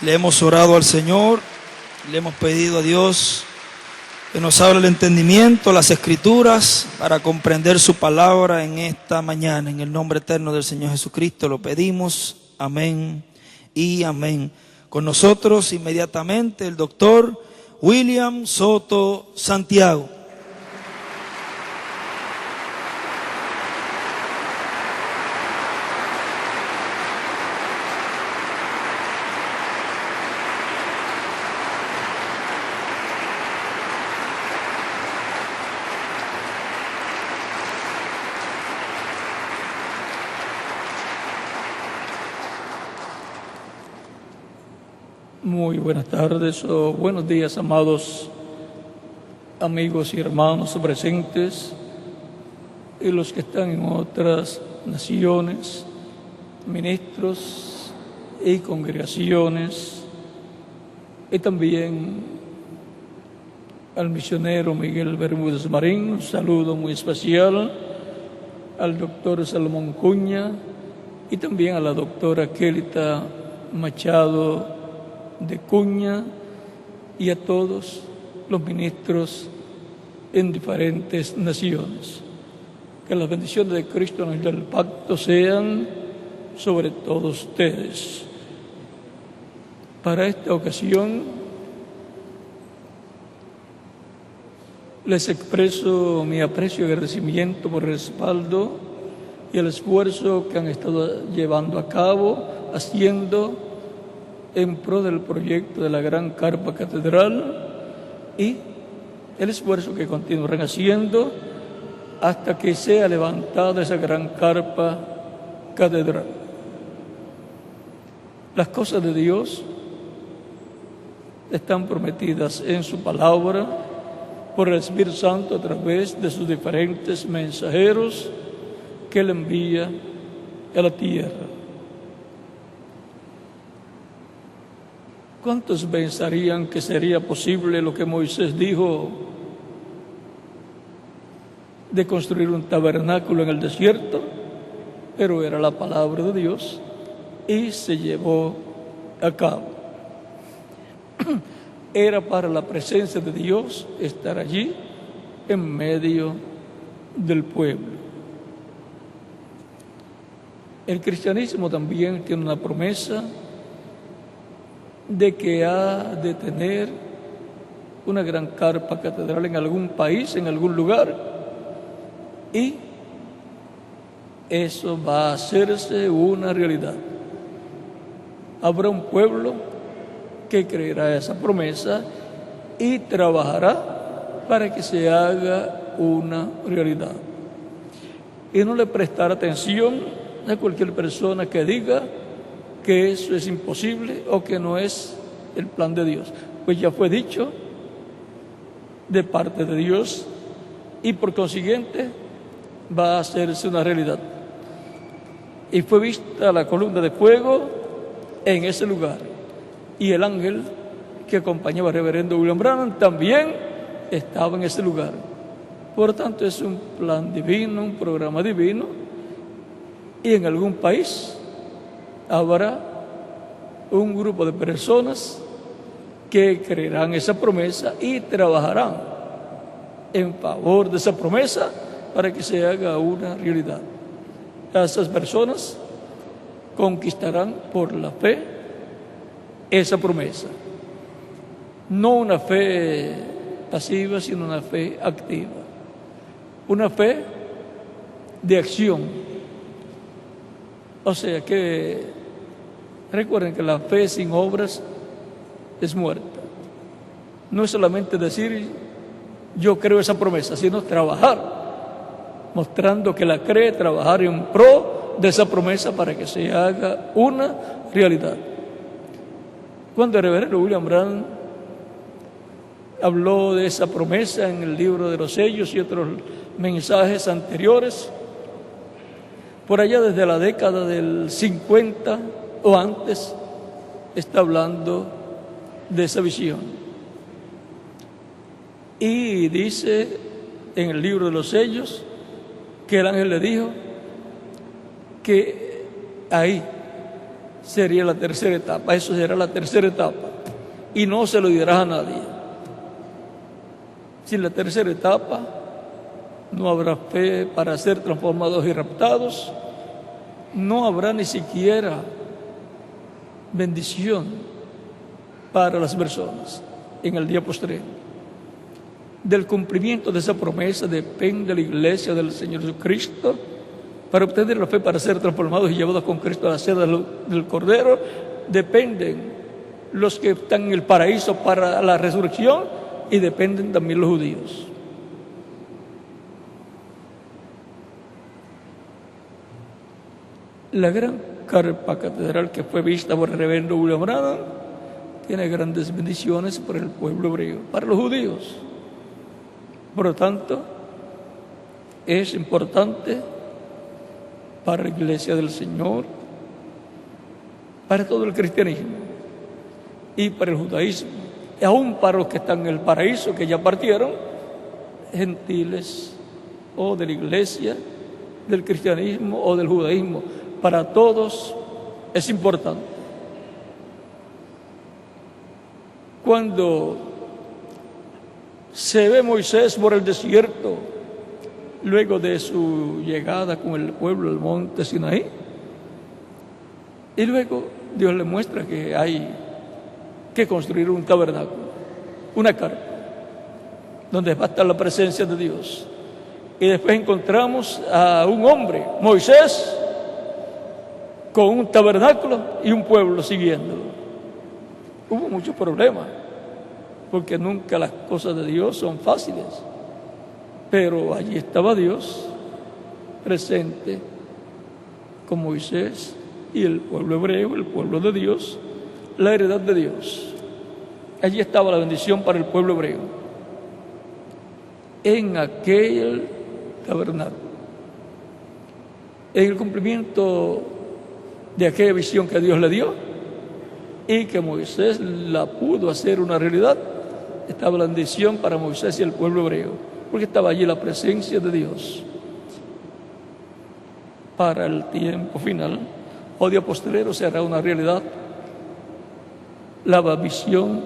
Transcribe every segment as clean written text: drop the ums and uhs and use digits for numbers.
Le hemos orado al Señor, le hemos pedido a Dios que nos abra el entendimiento, las Escrituras, para comprender su palabra en esta mañana. En el nombre eterno del Señor Jesucristo lo pedimos. Amén y amén. Con nosotros inmediatamente el doctor William Soto Santiago. Muy buenas tardes o buenos días, amados amigos y hermanos presentes y los que están en otras naciones, ministros y congregaciones, y también al misionero Miguel Bermúdez Marín. Un saludo muy especial al doctor Salomón Cuña y también a la doctora Kelita Machado de Cuña y a todos los ministros en diferentes naciones. Que las bendiciones de Cristo en el pacto sean sobre todos ustedes. Para esta ocasión les expreso mi aprecio y agradecimiento por el respaldo y el esfuerzo que han estado llevando a cabo, haciendo en pro del proyecto de la gran carpa catedral y el esfuerzo que continuarán haciendo hasta que sea levantada esa gran carpa catedral. Las cosas de Dios están prometidas en su palabra por el Espíritu Santo a través de sus diferentes mensajeros que Él envía a la tierra. ¿Cuántos pensarían que sería posible lo que Moisés dijo de construir un tabernáculo en el desierto? Pero era la palabra de Dios y se llevó a cabo. Era para la presencia de Dios estar allí en medio del pueblo. El cristianismo también tiene una promesa de que ha de tener una gran carpa catedral en algún país, en algún lugar, y eso va a hacerse una realidad. Habrá un pueblo que creerá esa promesa y trabajará para que se haga una realidad. Y no le prestará atención a cualquier persona que diga que eso es imposible o que no es el plan de Dios. Pues ya fue dicho de parte de Dios y por consiguiente va a hacerse una realidad. Y fue vista la columna de fuego en ese lugar. Y el ángel que acompañaba al reverendo William Branham también estaba en ese lugar. Por tanto, es un plan divino, un programa divino. Y en algún país habrá un grupo de personas que creerán esa promesa y trabajarán en favor de esa promesa para que se haga una realidad. Esas personas conquistarán por la fe esa promesa. No una fe pasiva, sino una fe activa. Una fe de acción. O sea que recuerden que la fe sin obras es muerta. No es solamente decir yo creo esa promesa, sino trabajar, mostrando que la cree, trabajar en pro de esa promesa para que se haga una realidad. Cuando el reverendo William Branham habló de esa promesa en el libro de los sellos y otros mensajes anteriores, por allá desde la década del 50 o antes, está hablando de esa visión. Y dice en el libro de los sellos que el ángel le dijo que ahí sería la tercera etapa. Eso será la tercera etapa. Y no se lo dirás a nadie. Sin la tercera etapa, no habrá fe para ser transformados y raptados. No habrá ni siquiera bendición para las personas en el día posterior. Del cumplimiento de esa promesa depende la iglesia del Señor Jesucristo. Para obtener la fe para ser transformados y llevados con Cristo a la sede del Cordero, dependen los que están en el paraíso para la resurrección y dependen también los judíos. La gran carpa catedral que fue vista por el reverendo William Branham tiene grandes bendiciones para el pueblo hebreo, para los judíos. Por lo tanto, es importante para la iglesia del Señor, para todo el cristianismo y para el judaísmo, y aún para los que están en el paraíso, que ya partieron, gentiles o de la iglesia, del cristianismo o del judaísmo. Para todos es importante. Cuando se ve Moisés por el desierto, luego de su llegada con el pueblo al monte Sinaí, y luego Dios le muestra que hay que construir un tabernáculo, una carpa, donde va a estar la presencia de Dios. Y después encontramos a un hombre, Moisés, con un tabernáculo y un pueblo siguiéndolo. Hubo muchos problemas, porque nunca las cosas de Dios son fáciles. Pero allí estaba Dios presente con Moisés y el pueblo hebreo, el pueblo de Dios, la heredad de Dios. Allí estaba la bendición para el pueblo hebreo, en aquel tabernáculo, en el cumplimiento de aquella visión que Dios le dio y que Moisés la pudo hacer una realidad. Estaba la bendición para Moisés y el pueblo hebreo, porque estaba allí la presencia de Dios. Para el tiempo final o día posterior será una realidad la visión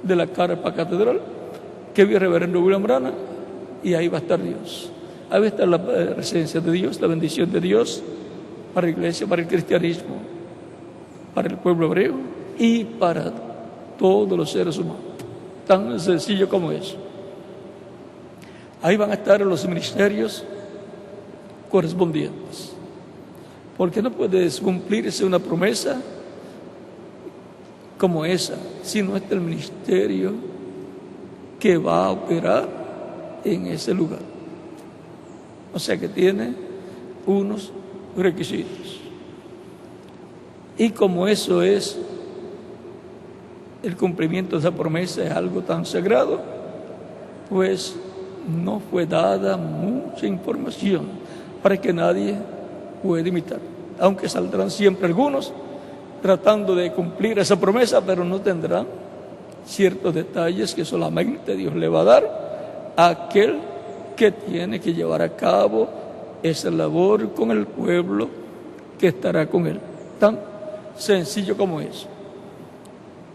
de la carpa catedral que vio el reverendo William Branham, y ahí va a estar Dios. Ahí va a estar la presencia de Dios, la bendición de Dios para la iglesia, para el cristianismo, para el pueblo hebreo y para todos los seres humanos. Tan sencillo como eso. Ahí van a estar los ministerios correspondientes. Porque no puedes cumplirse una promesa como esa si no está el ministerio que va a operar en ese lugar. O sea que tiene unos requisitos. Y como eso es, el cumplimiento de esa promesa es algo tan sagrado, pues no fue dada mucha información para que nadie pueda imitar. Aunque saldrán siempre algunos tratando de cumplir esa promesa, pero no tendrán ciertos detalles que solamente Dios le va a dar a aquel que tiene que llevar a cabo esa labor con el pueblo que estará con él. Tan sencillo como eso.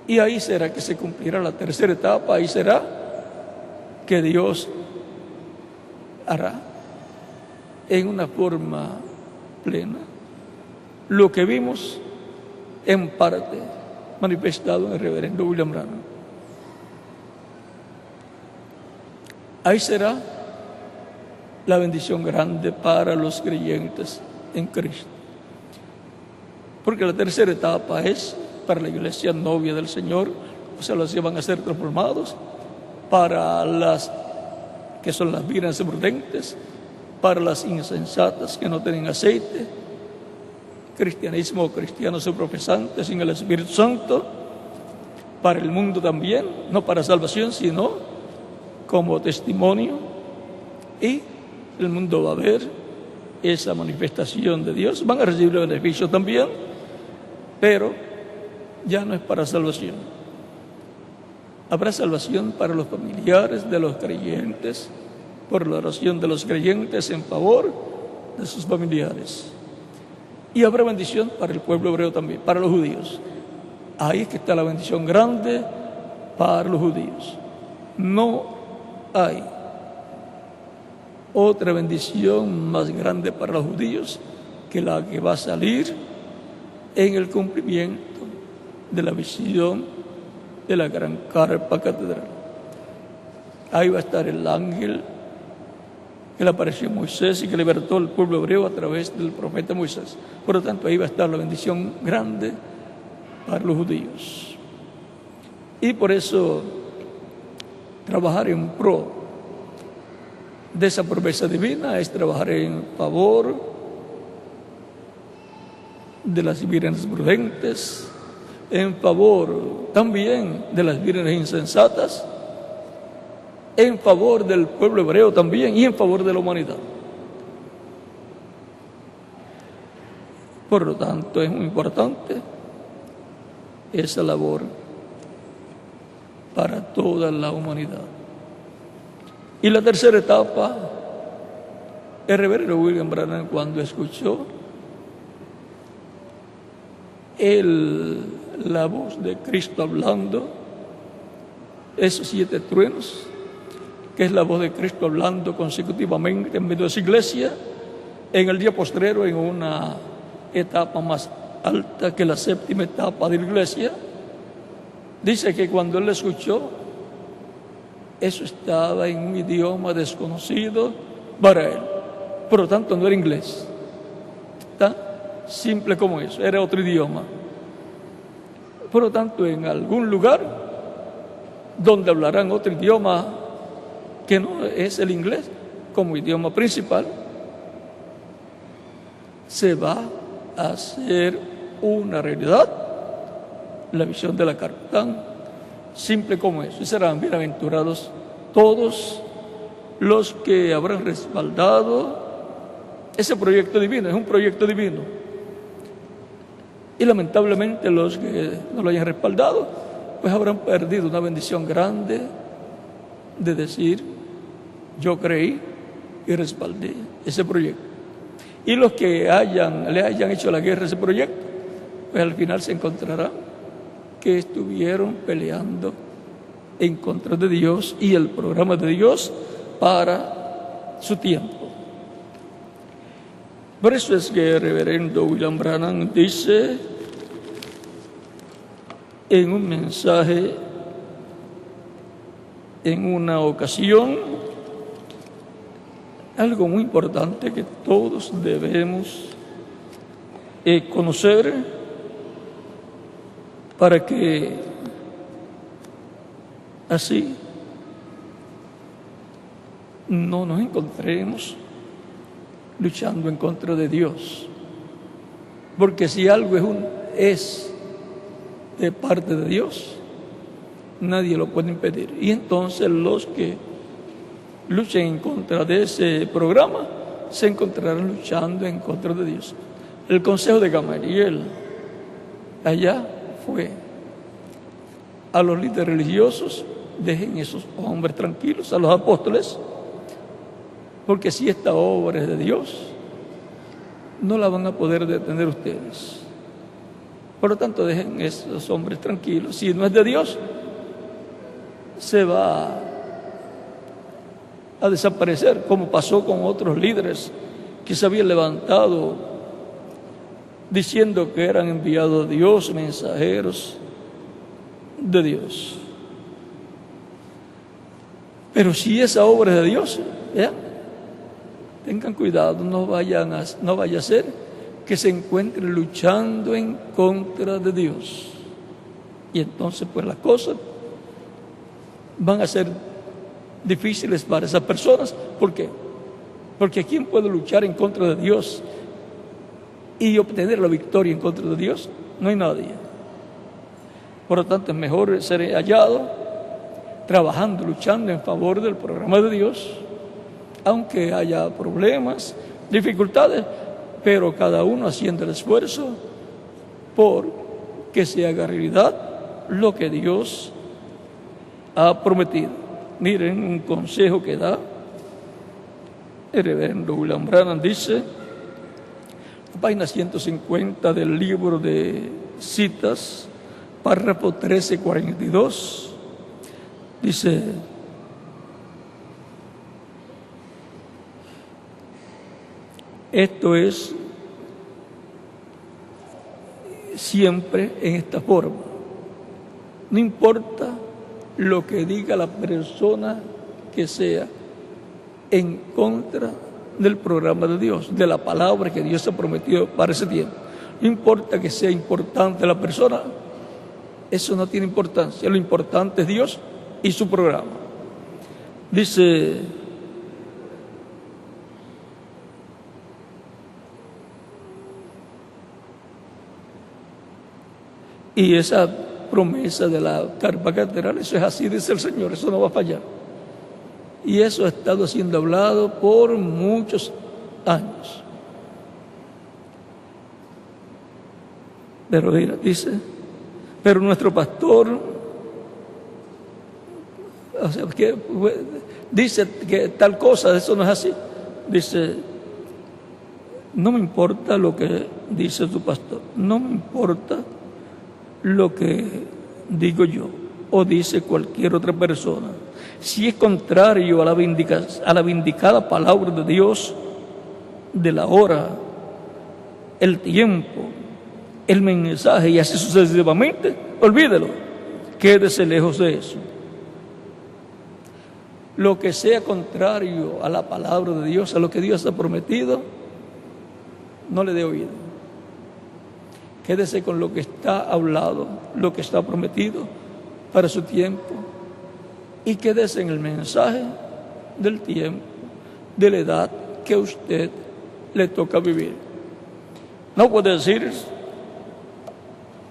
Y ahí será que se cumplirá la tercera etapa, ahí será que Dios hará en una forma plena lo que vimos en parte manifestado en el reverendo William Branham. Ahí será la bendición grande para los creyentes en Cristo. Porque la tercera etapa es para la iglesia novia del Señor, o sea, los que van a ser transformados, para las que son las vírgenes prudentes, para las insensatas que no tienen aceite, cristianismo o cristianos o profesantes sin el Espíritu Santo, para el mundo también, no para salvación, sino como testimonio, y el mundo va a ver esa manifestación de Dios, van a recibir beneficios también, pero ya no es para salvación. Habrá salvación para los familiares de los creyentes, por la oración de los creyentes en favor de sus familiares. Y habrá bendición para el pueblo hebreo también, para los judíos. Ahí es que está la bendición grande para los judíos. No hay otra bendición más grande para los judíos que la que va a salir en el cumplimiento de la visión de la gran carpa catedral. Ahí va a estar el ángel que le apareció a Moisés y que libertó al pueblo hebreo a través del profeta Moisés. Por lo tanto, ahí va a estar la bendición grande para los judíos. Y por eso, trabajar en pro de esa promesa divina es trabajar en favor de las vírgenes prudentes, en favor también de las vírgenes insensatas, en favor del pueblo hebreo también y en favor de la humanidad. Por lo tanto, es muy importante esa labor para toda la humanidad. Y la tercera etapa, el reverendo William Branham, cuando escuchó la voz de Cristo hablando, esos 7 truenos, que es la voz de Cristo hablando consecutivamente en medio de su iglesia, en el día postrero, en una etapa más alta que la 7ª etapa de la iglesia, dice que cuando él escuchó, eso estaba en un idioma desconocido para él. Por lo tanto, no era inglés. Tan simple como eso, era otro idioma. Por lo tanto, en algún lugar donde hablarán otro idioma que no es el inglés como idioma principal, se va a hacer una realidad la visión de la carta, tan simple como eso. Y serán bienaventurados todos los que habrán respaldado ese proyecto divino. Es un proyecto divino. Y lamentablemente los que no lo hayan respaldado, pues habrán perdido una bendición grande de decir: yo creí y respaldé ese proyecto. Y los que le hayan hecho la guerra a ese proyecto, pues al final se encontrarán que estuvieron peleando en contra de Dios y el programa de Dios para su tiempo. Por eso es que el reverendo William Branham dice en un mensaje en una ocasión algo muy importante que todos debemos conocer para que así no nos encontremos luchando en contra de Dios. Porque si algo es de parte de Dios, nadie lo puede impedir. Y entonces los que luchen en contra de ese programa se encontrarán luchando en contra de Dios. El consejo de Gamaliel allá fue a los líderes religiosos: dejen esos hombres tranquilos, a los apóstoles, porque si esta obra es de Dios, no la van a poder detener ustedes. Por lo tanto, dejen esos hombres tranquilos. Si no es de Dios, se va a desaparecer, como pasó con otros líderes que se habían levantado diciendo que eran enviados de Dios, mensajeros de Dios. Pero si esa obra es de Dios, tengan cuidado, no vaya a ser que se encuentren luchando en contra de Dios. Y entonces pues las cosas van a ser difíciles para esas personas. ¿Por qué? Porque ¿quién puede luchar en contra de Dios y obtener la victoria en contra de Dios? No hay nadie. Por lo tanto, es mejor ser hallado trabajando, luchando en favor del programa de Dios, aunque haya problemas, dificultades, pero cada uno haciendo el esfuerzo por que se haga realidad lo que Dios ha prometido. Miren un consejo que da el reverendo William Branham. Dice: página 150 del libro de citas, párrafo 1342, dice: esto es siempre en esta forma. No importa lo que diga la persona que sea en contra del programa de Dios, de la palabra que Dios ha prometido para ese tiempo. No importa que sea importante la persona, eso no tiene importancia. Lo importante es Dios y su programa. Dice: y esa promesa de la carpa catedral, eso es así, dice el Señor, eso no va a fallar. Y eso ha estado siendo hablado por muchos años. Pero mira, dice, pero nuestro pastor, o sea, que dice que tal cosa, eso no es así. Dice: no me importa lo que dice tu pastor, no me importa lo que digo yo o dice cualquier otra persona. Si es contrario a la vindicada palabra de Dios, de la hora, el tiempo, el mensaje y así sucesivamente, olvídelo, quédese lejos de eso. Lo que sea contrario a la palabra de Dios, a lo que Dios ha prometido, no le dé oído. Quédese con lo que está hablado, lo que está prometido para su tiempo, y quédese en el mensaje del tiempo, de la edad que a usted le toca vivir. No puede decir: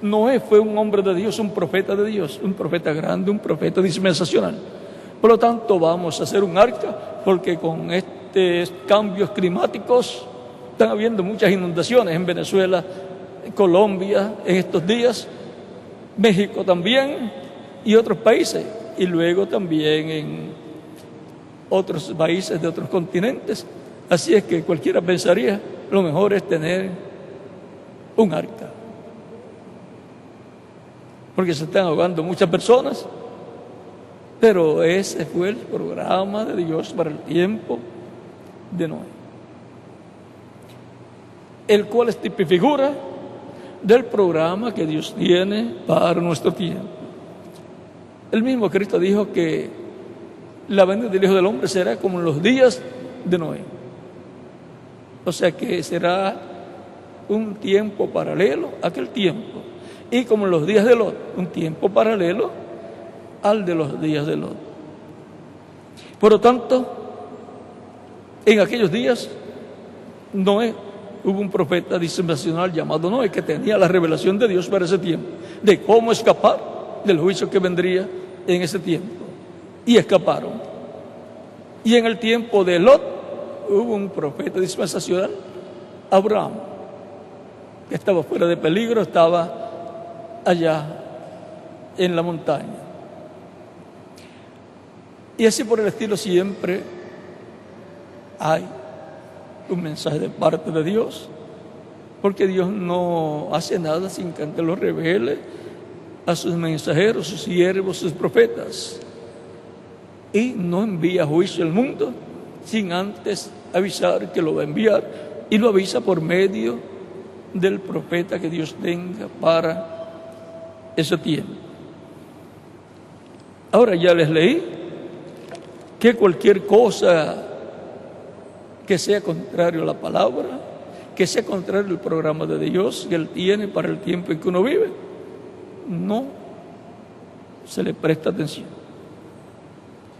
Noé fue un hombre de Dios, un profeta de Dios, un profeta grande, un profeta dispensacional. Por lo tanto, vamos a hacer un arca, porque con estos cambios climáticos están habiendo muchas inundaciones en Venezuela, en Colombia en estos días, México también y otros países, y luego también en otros países de otros continentes. Así es que cualquiera pensaría, lo mejor es tener un arca, porque se están ahogando muchas personas. Pero ese fue el programa de Dios para el tiempo de Noé, el cual es tipo y figura del programa que Dios tiene para nuestro tiempo. El mismo Cristo dijo que la venida del Hijo del Hombre será como en los días de Noé. O sea que será un tiempo paralelo a aquel tiempo. Y como en los días de Lot, un tiempo paralelo al de los días de Lot. Por lo tanto, en aquellos días, Noé, hubo un profeta dispensacional llamado Noé que tenía la revelación de Dios para ese tiempo, de cómo escapar del juicio que vendría en ese tiempo. Y escaparon. Y en el tiempo de Lot hubo un profeta dispensacional, Abraham, que estaba fuera de peligro, estaba allá en la montaña. Y así por el estilo siempre hay un mensaje de parte de Dios, porque Dios no hace nada sin que antes lo revele a sus mensajeros, sus siervos, sus profetas, y no envía juicio al mundo sin antes avisar que lo va a enviar, y lo avisa por medio del profeta que Dios tenga para ese tiempo. Ahora ya les leí que cualquier cosa que sea contrario a la palabra, que sea contrario al programa de Dios que Él tiene para el tiempo en que uno vive, no se le presta atención.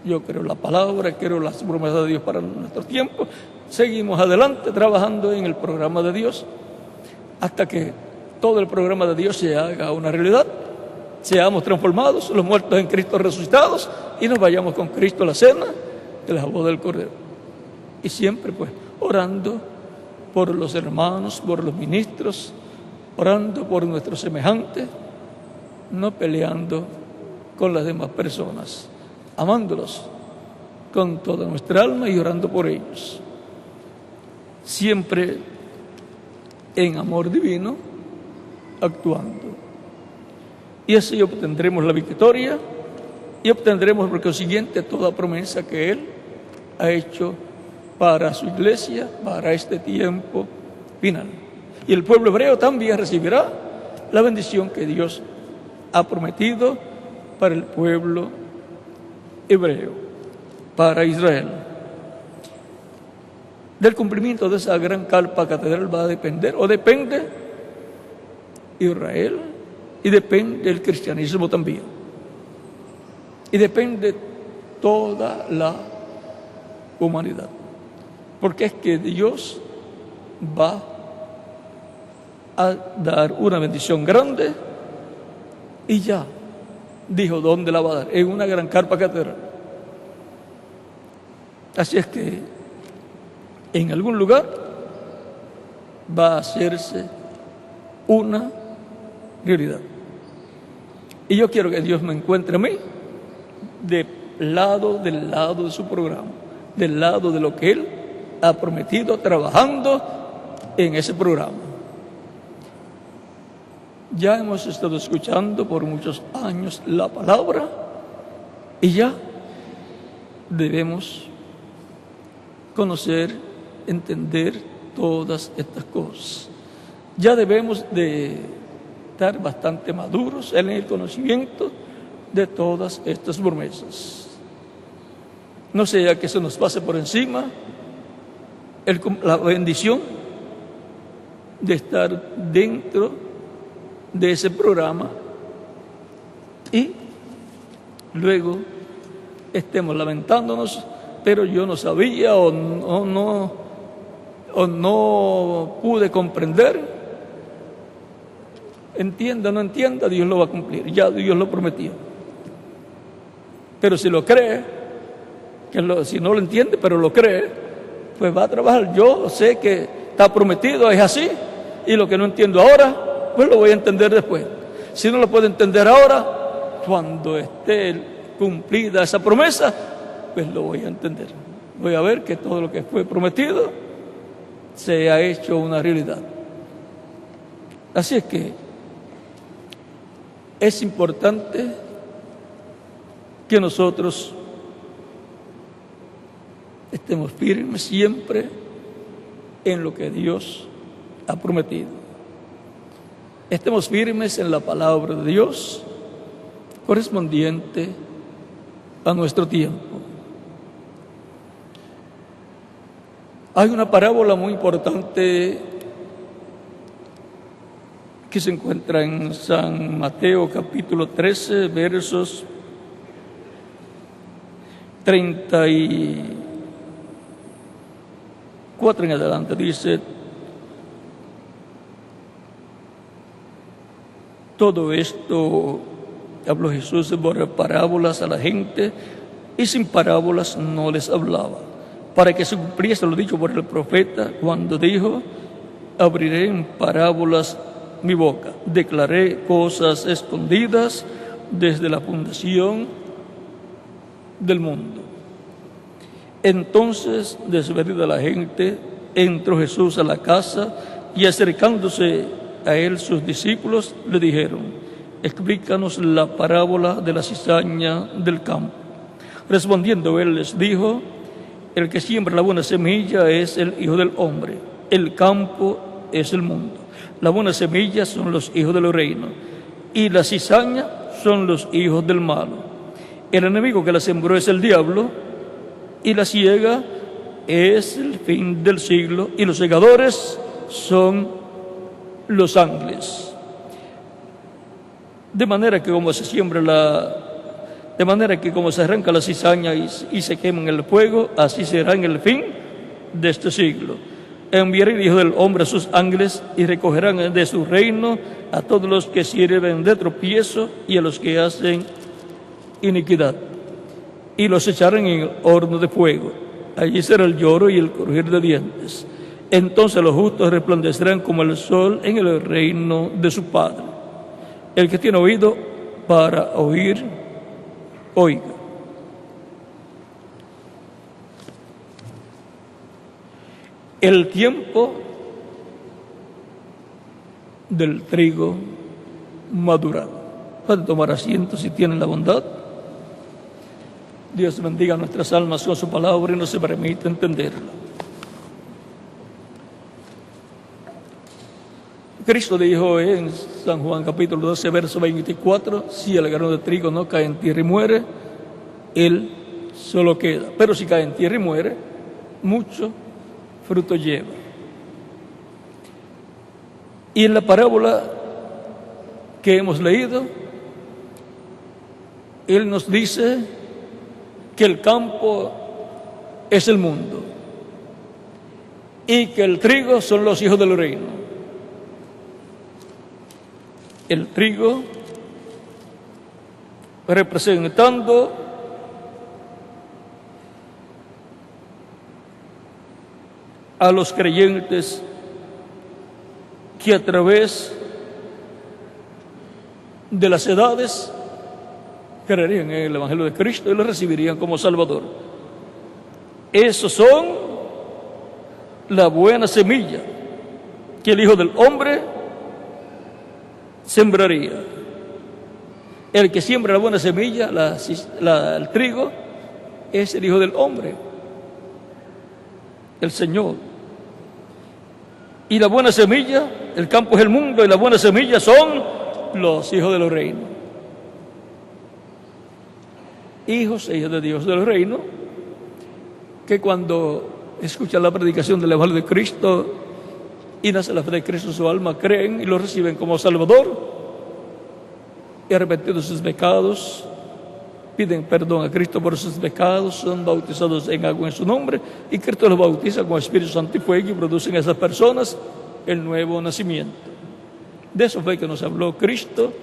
Yo creo en la palabra, creo en las promesas de Dios para nuestro tiempo. Seguimos adelante trabajando en el programa de Dios hasta que todo el programa de Dios se haga una realidad, seamos transformados, los muertos en Cristo resucitados, y nos vayamos con Cristo a la cena de la boda del Cordero. Y siempre pues orando por los hermanos, por los ministros, orando por nuestros semejantes, no peleando con las demás personas, amándolos con toda nuestra alma y orando por ellos. Siempre en amor divino, actuando. Y así obtendremos la victoria y obtendremos por consiguiente toda promesa que Él ha hecho para su iglesia, para este tiempo final. Y el pueblo hebreo también recibirá la bendición que Dios ha prometido para el pueblo hebreo, para Israel. Del cumplimiento de esa gran carpa catedral va a depender, o depende Israel, y depende el cristianismo también. Y depende toda la humanidad. Porque es que Dios va a dar una bendición grande y ya dijo dónde la va a dar, en una gran carpa catedral. Así es que en algún lugar va a hacerse una realidad. Y yo quiero que Dios me encuentre a mí del lado de su programa, del lado de lo que Él ha prometido, trabajando en ese programa. Ya hemos estado escuchando por muchos años la palabra y ya debemos conocer, entender todas estas cosas. Ya debemos de estar bastante maduros en el conocimiento de todas estas promesas. No sea que se nos pase por encima la bendición de estar dentro de ese programa y luego estemos lamentándonos, pero yo no sabía o no pude comprender. Entienda o no entienda, Dios lo va a cumplir, ya Dios lo prometió. Pero si lo cree, si no lo entiende, pero lo cree, pues va a trabajar. Yo sé que está prometido, es así, y lo que no entiendo ahora, pues lo voy a entender después. Si no lo puedo entender ahora, cuando esté cumplida esa promesa, pues lo voy a entender. Voy a ver que todo lo que fue prometido se ha hecho una realidad. Así es que es importante que nosotros estemos firmes siempre en lo que Dios ha prometido. Estemos firmes en la palabra de Dios correspondiente a nuestro tiempo. Hay una parábola muy importante que se encuentra en San Mateo capítulo 13, versos 34 en adelante. Dice: todo esto habló Jesús por parábolas a la gente, y sin parábolas no les hablaba, para que se cumpliese lo dicho por el profeta cuando dijo: abriré en parábolas mi boca, declaré cosas escondidas desde la fundación del mundo. Entonces, despedida la gente, entró Jesús a la casa, y acercándose a él sus discípulos le dijeron: explícanos la parábola de la cizaña del campo. Respondiendo él les dijo: el que siembra la buena semilla es el Hijo del Hombre, el campo es el mundo. La buena semilla son los hijos del reino, y la cizaña son los hijos del malo. El enemigo que la sembró es el diablo, y la siega es el fin del siglo, y los segadores son los ángeles. De manera que como se arranca la cizaña y se quema en el fuego, así será en el fin de este siglo. Enviaré el Hijo del Hombre a sus ángeles, y recogerán de su reino a todos los que sirven de tropiezo y a los que hacen iniquidad, y los echarán en el horno de fuego. Allí será el lloro y el crujir de dientes. Entonces los justos resplandecerán como el sol en el reino de su Padre. El que tiene oído para oír, oiga. El tiempo del trigo madurado. Pueden tomar asiento si tienen la bondad. Dios bendiga nuestras almas con su palabra y nos permite entenderla. Cristo dijo en San Juan capítulo 12, verso 24, si el grano de trigo no cae en tierra y muere, él solo queda. Pero si cae en tierra y muere, mucho fruto lleva. Y en la parábola que hemos leído, él nos dice que el campo es el mundo y que el trigo son los hijos del reino. El trigo representando a los creyentes que a través de las edades creerían en el Evangelio de Cristo y lo recibirían como Salvador. Esos son la buena semilla que el Hijo del Hombre sembraría. El que siembra la buena semilla, el trigo, es el Hijo del Hombre, el Señor. Y la buena semilla, el campo es el mundo, y la buena semilla son los hijos del reino. Hijos e hijas de Dios del reino, que cuando escuchan la predicación del Evangelio de Cristo y nace la fe de Cristo en su alma, creen y lo reciben como Salvador, y arrepentidos de sus pecados, piden perdón a Cristo por sus pecados, son bautizados en agua en su nombre, y Cristo los bautiza con Espíritu Santo y fuego, y producen a esas personas el nuevo nacimiento. De eso fue que nos habló Cristo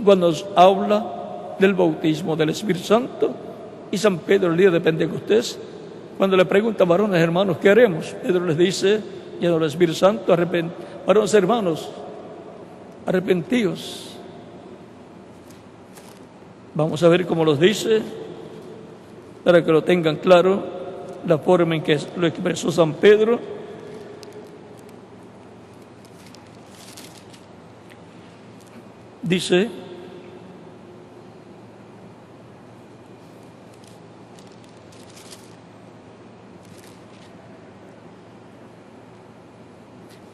cuando nos habla del bautismo del Espíritu Santo. Y San Pedro, el día de Pentecostés, cuando le pregunta, varones hermanos, ¿qué haremos? Pedro les dice, lleno del Espíritu Santo, varones hermanos, arrepentíos. Vamos a ver cómo los dice, para que lo tengan claro, la forma en que lo expresó San Pedro. Dice,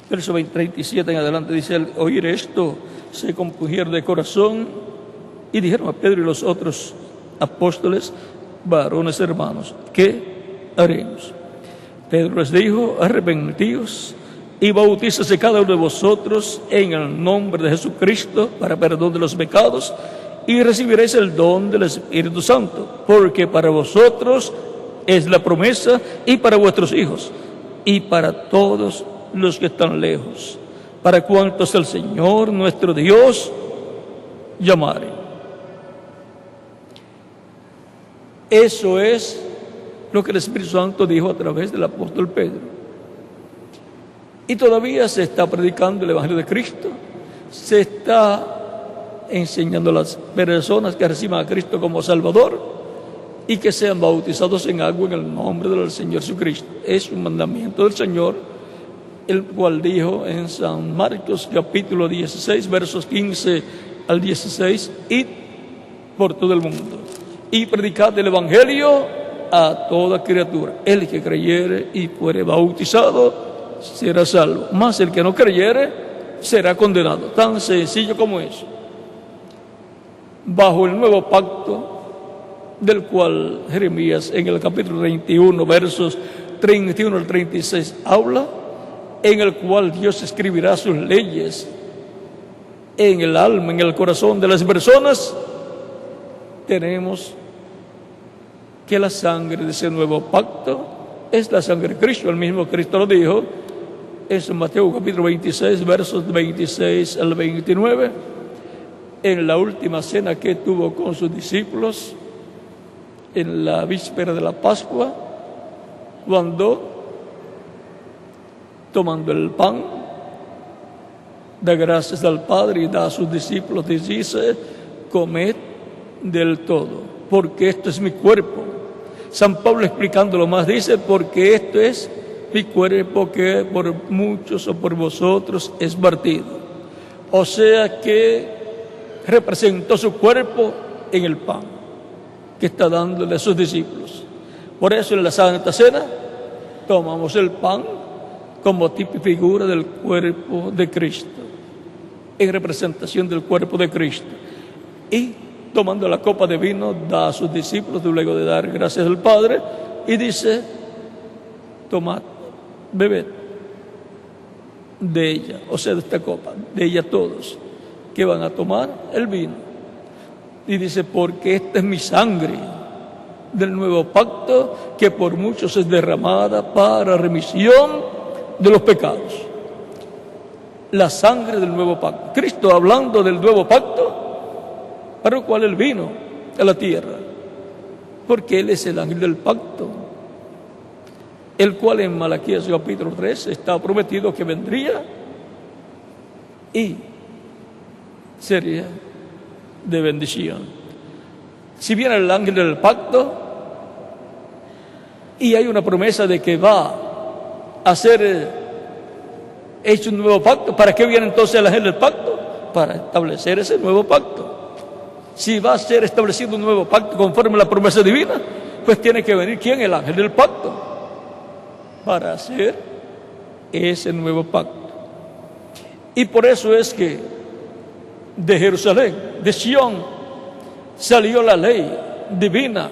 verso 37 en adelante, dice, al oír esto, se compungieron de corazón y dijeron a Pedro y los otros apóstoles, varones hermanos, ¿qué haremos? Pedro les dijo, arrepentíos y bautícese cada uno de vosotros en el nombre de Jesucristo para perdón de los pecados y recibiréis el don del Espíritu Santo, porque para vosotros es la promesa y para vuestros hijos y para todos los que están lejos, para cuantos el Señor nuestro Dios llamare. Eso es lo que el Espíritu Santo dijo a través del apóstol Pedro. Y todavía se está predicando el Evangelio de Cristo, se está enseñando a las personas que reciban a Cristo como Salvador y que sean bautizados en agua en el nombre del Señor Jesucristo. Es un mandamiento del Señor, el cual dijo en San Marcos capítulo 16, versos 15 al 16, id por todo el mundo y predicad el Evangelio a toda criatura. El que creyere y fuere bautizado será salvo, mas el que no creyere será condenado. Tan sencillo como eso. Bajo el nuevo pacto, del cual Jeremías en el capítulo 31, versos 31 al 36 habla, en el cual Dios escribirá sus leyes en el alma, en el corazón de las personas, tenemos que la sangre de ese nuevo pacto es la sangre de Cristo. El mismo Cristo lo dijo en Mateo capítulo 26, versos 26 al 29, en la última cena que tuvo con sus discípulos, en la víspera de la Pascua, cuando, tomando el pan, da gracias al Padre y da a sus discípulos y dice, comed del todo, porque esto es mi cuerpo. San Pablo explicándolo más dice, porque esto es mi cuerpo que por muchos o por vosotros es partido. O sea que representó su cuerpo en el pan que está dándole a sus discípulos. Por eso en la Santa Cena tomamos el pan como tipo y figura del cuerpo de Cristo, en representación del cuerpo de Cristo. Y tomando la copa de vino, da a sus discípulos, luego de dar gracias al Padre, y dice: tomad, bebed de ella, o sea, de esta copa, de ella todos, que van a tomar el vino. Y dice: porque esta es mi sangre del nuevo pacto, que por muchos es derramada para remisión de los pecados. La sangre del nuevo pacto. Cristo hablando del nuevo pacto, para el cual Él vino a la tierra, porque Él es el ángel del pacto, el cual en Malaquías capítulo 3 está prometido que vendría y sería de bendición. Si viene el ángel del pacto y hay una promesa de que va a ser hecho un nuevo pacto, ¿para qué viene entonces el ángel del pacto? Para establecer ese nuevo pacto. Si va a ser establecido un nuevo pacto conforme a la promesa divina, pues tiene que venir ¿quién? El ángel del pacto, para hacer ese nuevo pacto. Y por eso es que de Jerusalén, de Sión, salió la ley divina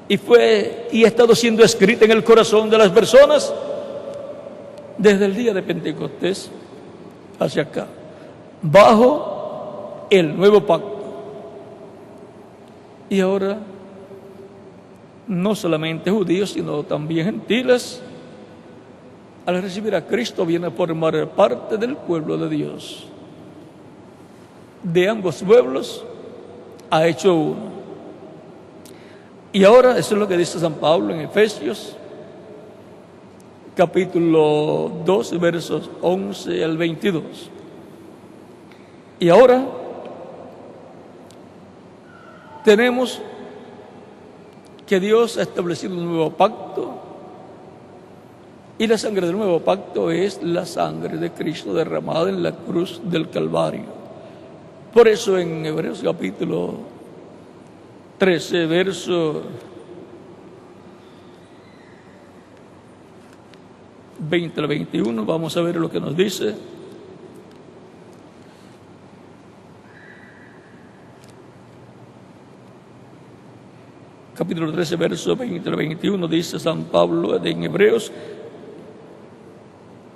y ha estado siendo escrita en el corazón de las personas desde el día de Pentecostés hacia acá, bajo el nuevo pacto. Y ahora no solamente judíos, sino también gentiles, al recibir a Cristo, viene a formar parte del pueblo de Dios. De ambos pueblos ha hecho uno. Y ahora, eso es lo que dice San Pablo en Efesios, capítulo 2, versos 11 al 22. Y ahora tenemos que Dios ha establecido un nuevo pacto, y la sangre del nuevo pacto es la sangre de Cristo derramada en la cruz del Calvario. Por eso en Hebreos capítulo 13, verso 20 al 21, vamos a ver lo que nos dice. Capítulo 13, verso 20 al 21, dice San Pablo en Hebreos: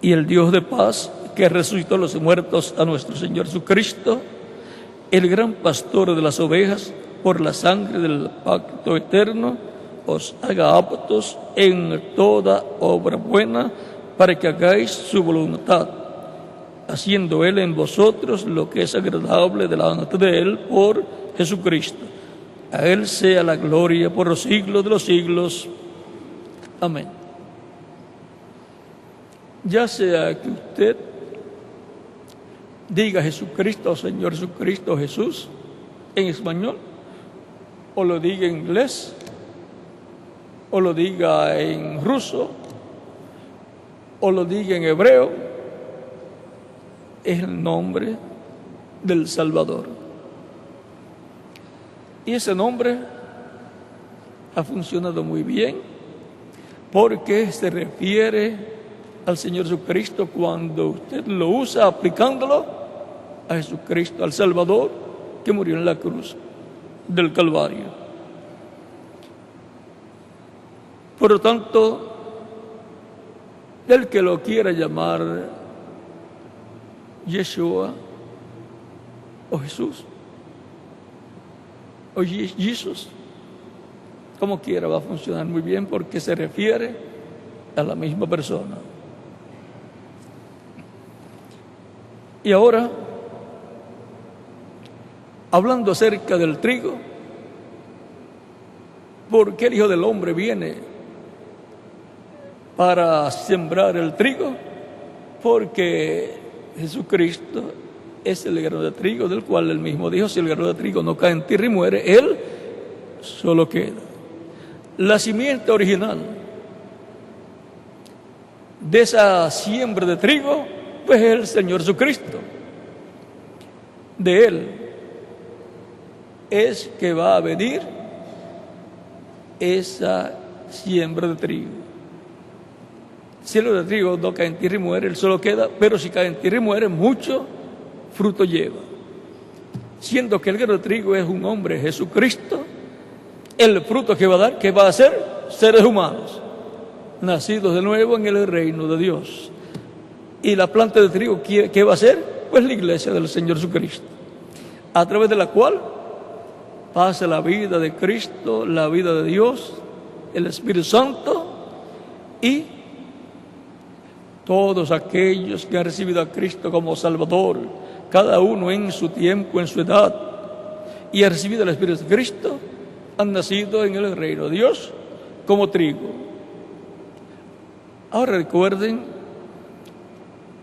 y el Dios de paz, que resucitó a los muertos a nuestro Señor Jesucristo, el gran pastor de las ovejas, por la sangre del pacto eterno, os haga aptos en toda obra buena, para que hagáis su voluntad, haciendo Él en vosotros lo que es agradable delante de Él por Jesucristo. A Él sea la gloria por los siglos de los siglos. Amén. Ya sea que usted diga Jesucristo, Señor Jesucristo, Jesús, en español, o lo diga en inglés, o lo diga en ruso, o lo diga en hebreo, es el nombre del Salvador. Y ese nombre ha funcionado muy bien, porque se refiere al Señor Jesucristo cuando usted lo usa aplicándolo a Jesucristo, al Salvador, que murió en la cruz del Calvario. Por lo tanto, el que lo quiera llamar Yeshua o Jesús o Jesús, como quiera, va a funcionar muy bien, porque se refiere a la misma persona. Y ahora, hablando acerca del trigo, ¿por qué el Hijo del Hombre viene para sembrar el trigo? Porque Jesucristo es el grano de trigo, del cual Él mismo dijo: si el grano de trigo no cae en tierra y muere, Él solo queda. La simiente original de esa siembra de trigo, pues es el Señor Jesucristo. de Él es que va a venir esa siembra de trigo. Si el de trigo no cae en tierra y muere, él solo queda, pero si cae en tierra y muere, mucho fruto lleva. Siendo que el grano de trigo es un hombre, Jesucristo, el fruto que va a dar, ¿qué va a hacer? Seres humanos, nacidos de nuevo en el reino de Dios. Y la planta de trigo, ¿qué va a hacer? Pues la iglesia del Señor Jesucristo, a través de la cual pasa la vida de Cristo, la vida de Dios, el Espíritu Santo, y todos aquellos que han recibido a Cristo como Salvador, cada uno en su tiempo, en su edad, y ha recibido el Espíritu de Cristo, han nacido en el reino de Dios como trigo. Ahora recuerden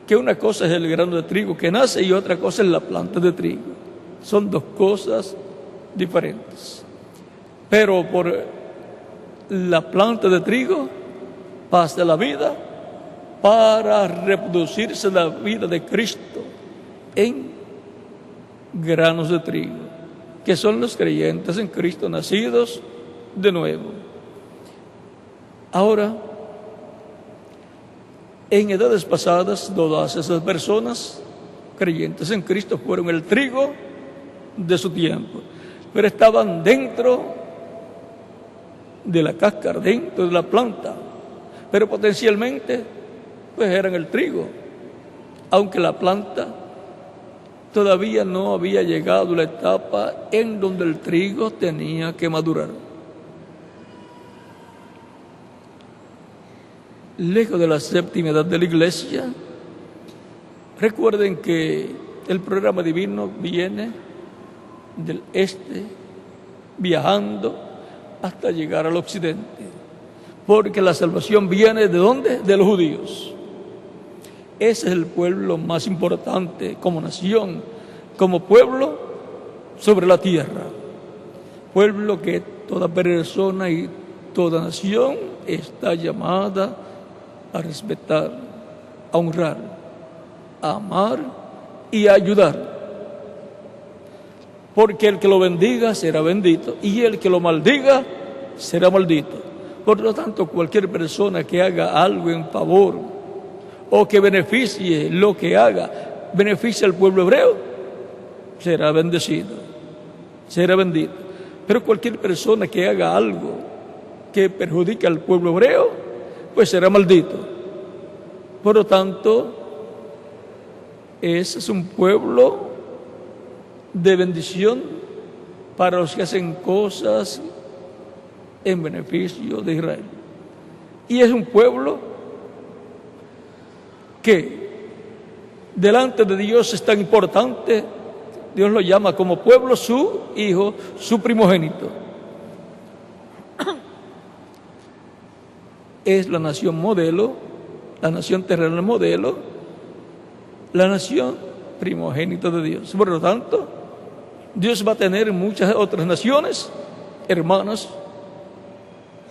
que una cosa es el grano de trigo que nace y otra cosa es la planta de trigo. Son dos cosas diferentes. Pero por la planta de trigo pasa la vida para reproducirse la vida de Cristo en granos de trigo, que son los creyentes en Cristo nacidos de nuevo. Ahora, en edades pasadas, todas esas personas creyentes en Cristo fueron el trigo de su tiempo, pero estaban dentro de la cáscara, dentro de la planta, pero potencialmente pues eran el trigo, aunque la planta todavía no había llegado a la etapa en donde el trigo tenía que madurar. Lejos de la séptima edad de la iglesia, recuerden que el programa divino viene del este, viajando hasta llegar al occidente, porque la salvación viene ¿de dónde? De los judíos. Ese es el pueblo más importante como nación, como pueblo sobre la tierra. Pueblo que toda persona y toda nación está llamada a respetar, a honrar, a amar y a ayudar. Porque el que lo bendiga será bendito y el que lo maldiga será maldito. Por lo tanto, cualquier persona que haga algo en favor o que beneficie lo que haga, beneficie al pueblo hebreo, será bendecido, será bendito. Pero cualquier persona que haga algo que perjudique al pueblo hebreo, pues será maldito. Por lo tanto, ese es un pueblo de bendición para los que hacen cosas en beneficio de Israel. Y es un pueblo que delante de Dios es tan importante, Dios lo llama como pueblo su hijo, su primogénito. Es la nación modelo, la nación terrenal modelo, la nación primogénita de Dios. Por lo tanto, Dios va a tener muchas otras naciones, hermanas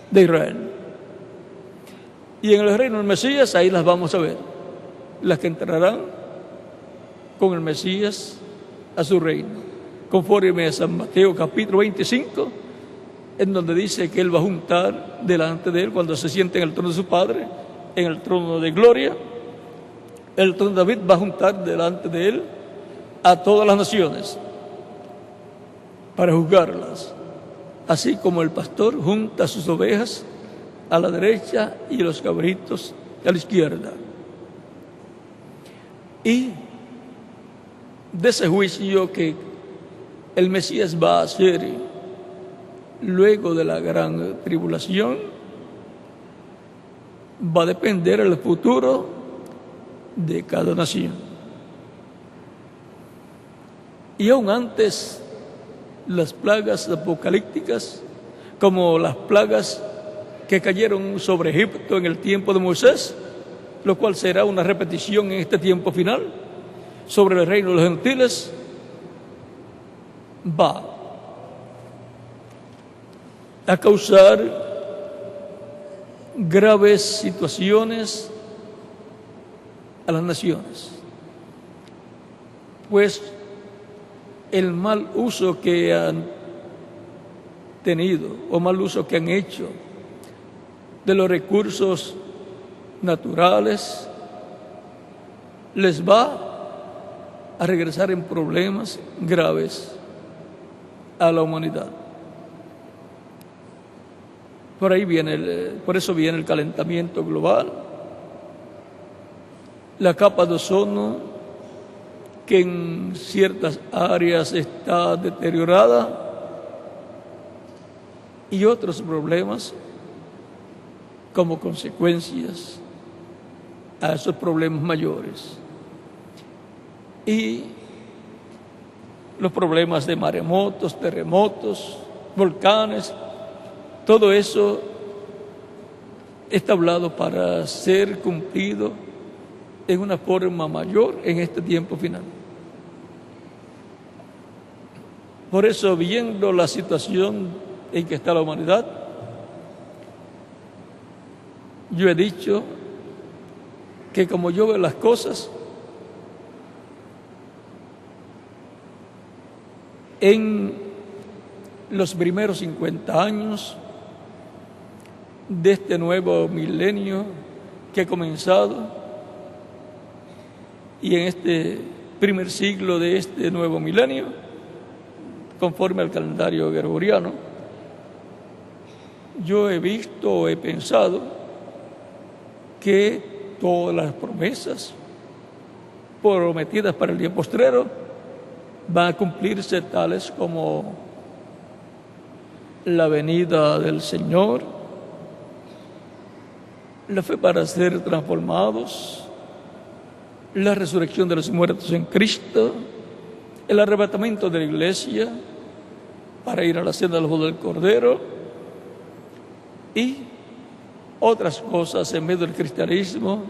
de Israel. Y en el reino del Mesías, ahí las vamos a ver, las que entrarán con el Mesías a su reino, conforme a San Mateo capítulo 25, en donde dice que Él va a juntar delante de Él, cuando se siente en el trono de su Padre, en el trono de gloria, el trono de David va a juntar delante de Él a todas las naciones para juzgarlas, así como el pastor junta sus ovejas a la derecha y los cabritos a la izquierda. Y de ese juicio que el Mesías va a hacer luego de la gran tribulación, va a depender el futuro de cada nación. Y aún antes, las plagas apocalípticas, como las plagas que cayeron sobre Egipto en el tiempo de Moisés, lo cual será una repetición en este tiempo final, sobre el reino de los gentiles, va a causar graves situaciones a las naciones, pues el mal uso que han tenido o mal uso que han hecho de los recursos naturales les va a regresar en problemas graves a la humanidad. Por eso viene el calentamiento global, la capa de ozono que en ciertas áreas está deteriorada y otros problemas como consecuencias a esos problemas mayores. Y los problemas de maremotos, terremotos, volcanes, todo eso está hablado para ser cumplido en una forma mayor en este tiempo final. Por eso, viendo la situación en que está la humanidad, yo he dicho que como yo veo las cosas, en los primeros 50 años de este nuevo milenio que ha comenzado y en este primer siglo de este nuevo milenio, conforme al calendario gregoriano, yo he visto o he pensado que todas las promesas prometidas para el día postrero van a cumplirse, tales como la venida del Señor, la fe para ser transformados, la resurrección de los muertos en Cristo, el arrebatamiento de la iglesia para ir a la cena del juego del Cordero y otras cosas en medio del cristianismo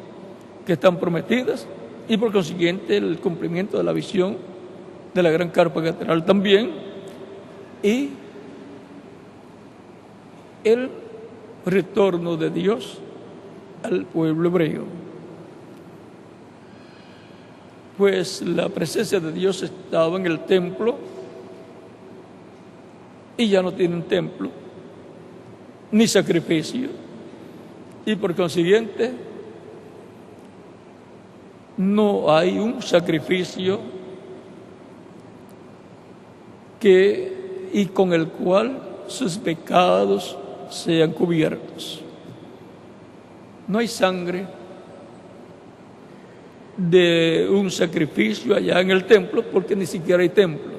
que están prometidas, y por consiguiente el cumplimiento de la visión de la gran carpa catedral también, y el retorno de Dios al pueblo hebreo. Pues la presencia de Dios estaba en el templo y ya no tienen templo ni sacrificio, y por consiguiente no hay un sacrificio y con el cual sus pecados sean cubiertos. No hay sangre de un sacrificio allá en el templo, porque ni siquiera hay templo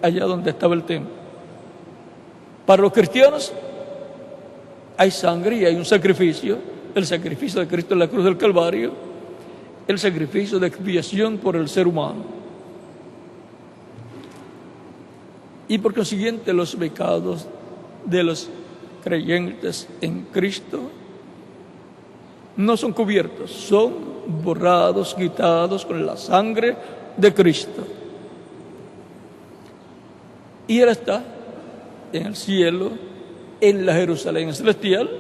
allá donde estaba el templo. Para los cristianos hay sangre y hay un sacrificio, el sacrificio de Cristo en la cruz del Calvario, el sacrificio de expiación por el ser humano. Y por consiguiente los pecados de los creyentes en Cristo no son cubiertos, son borrados, quitados con la sangre de Cristo. Y Él está en el cielo, en la Jerusalén celestial,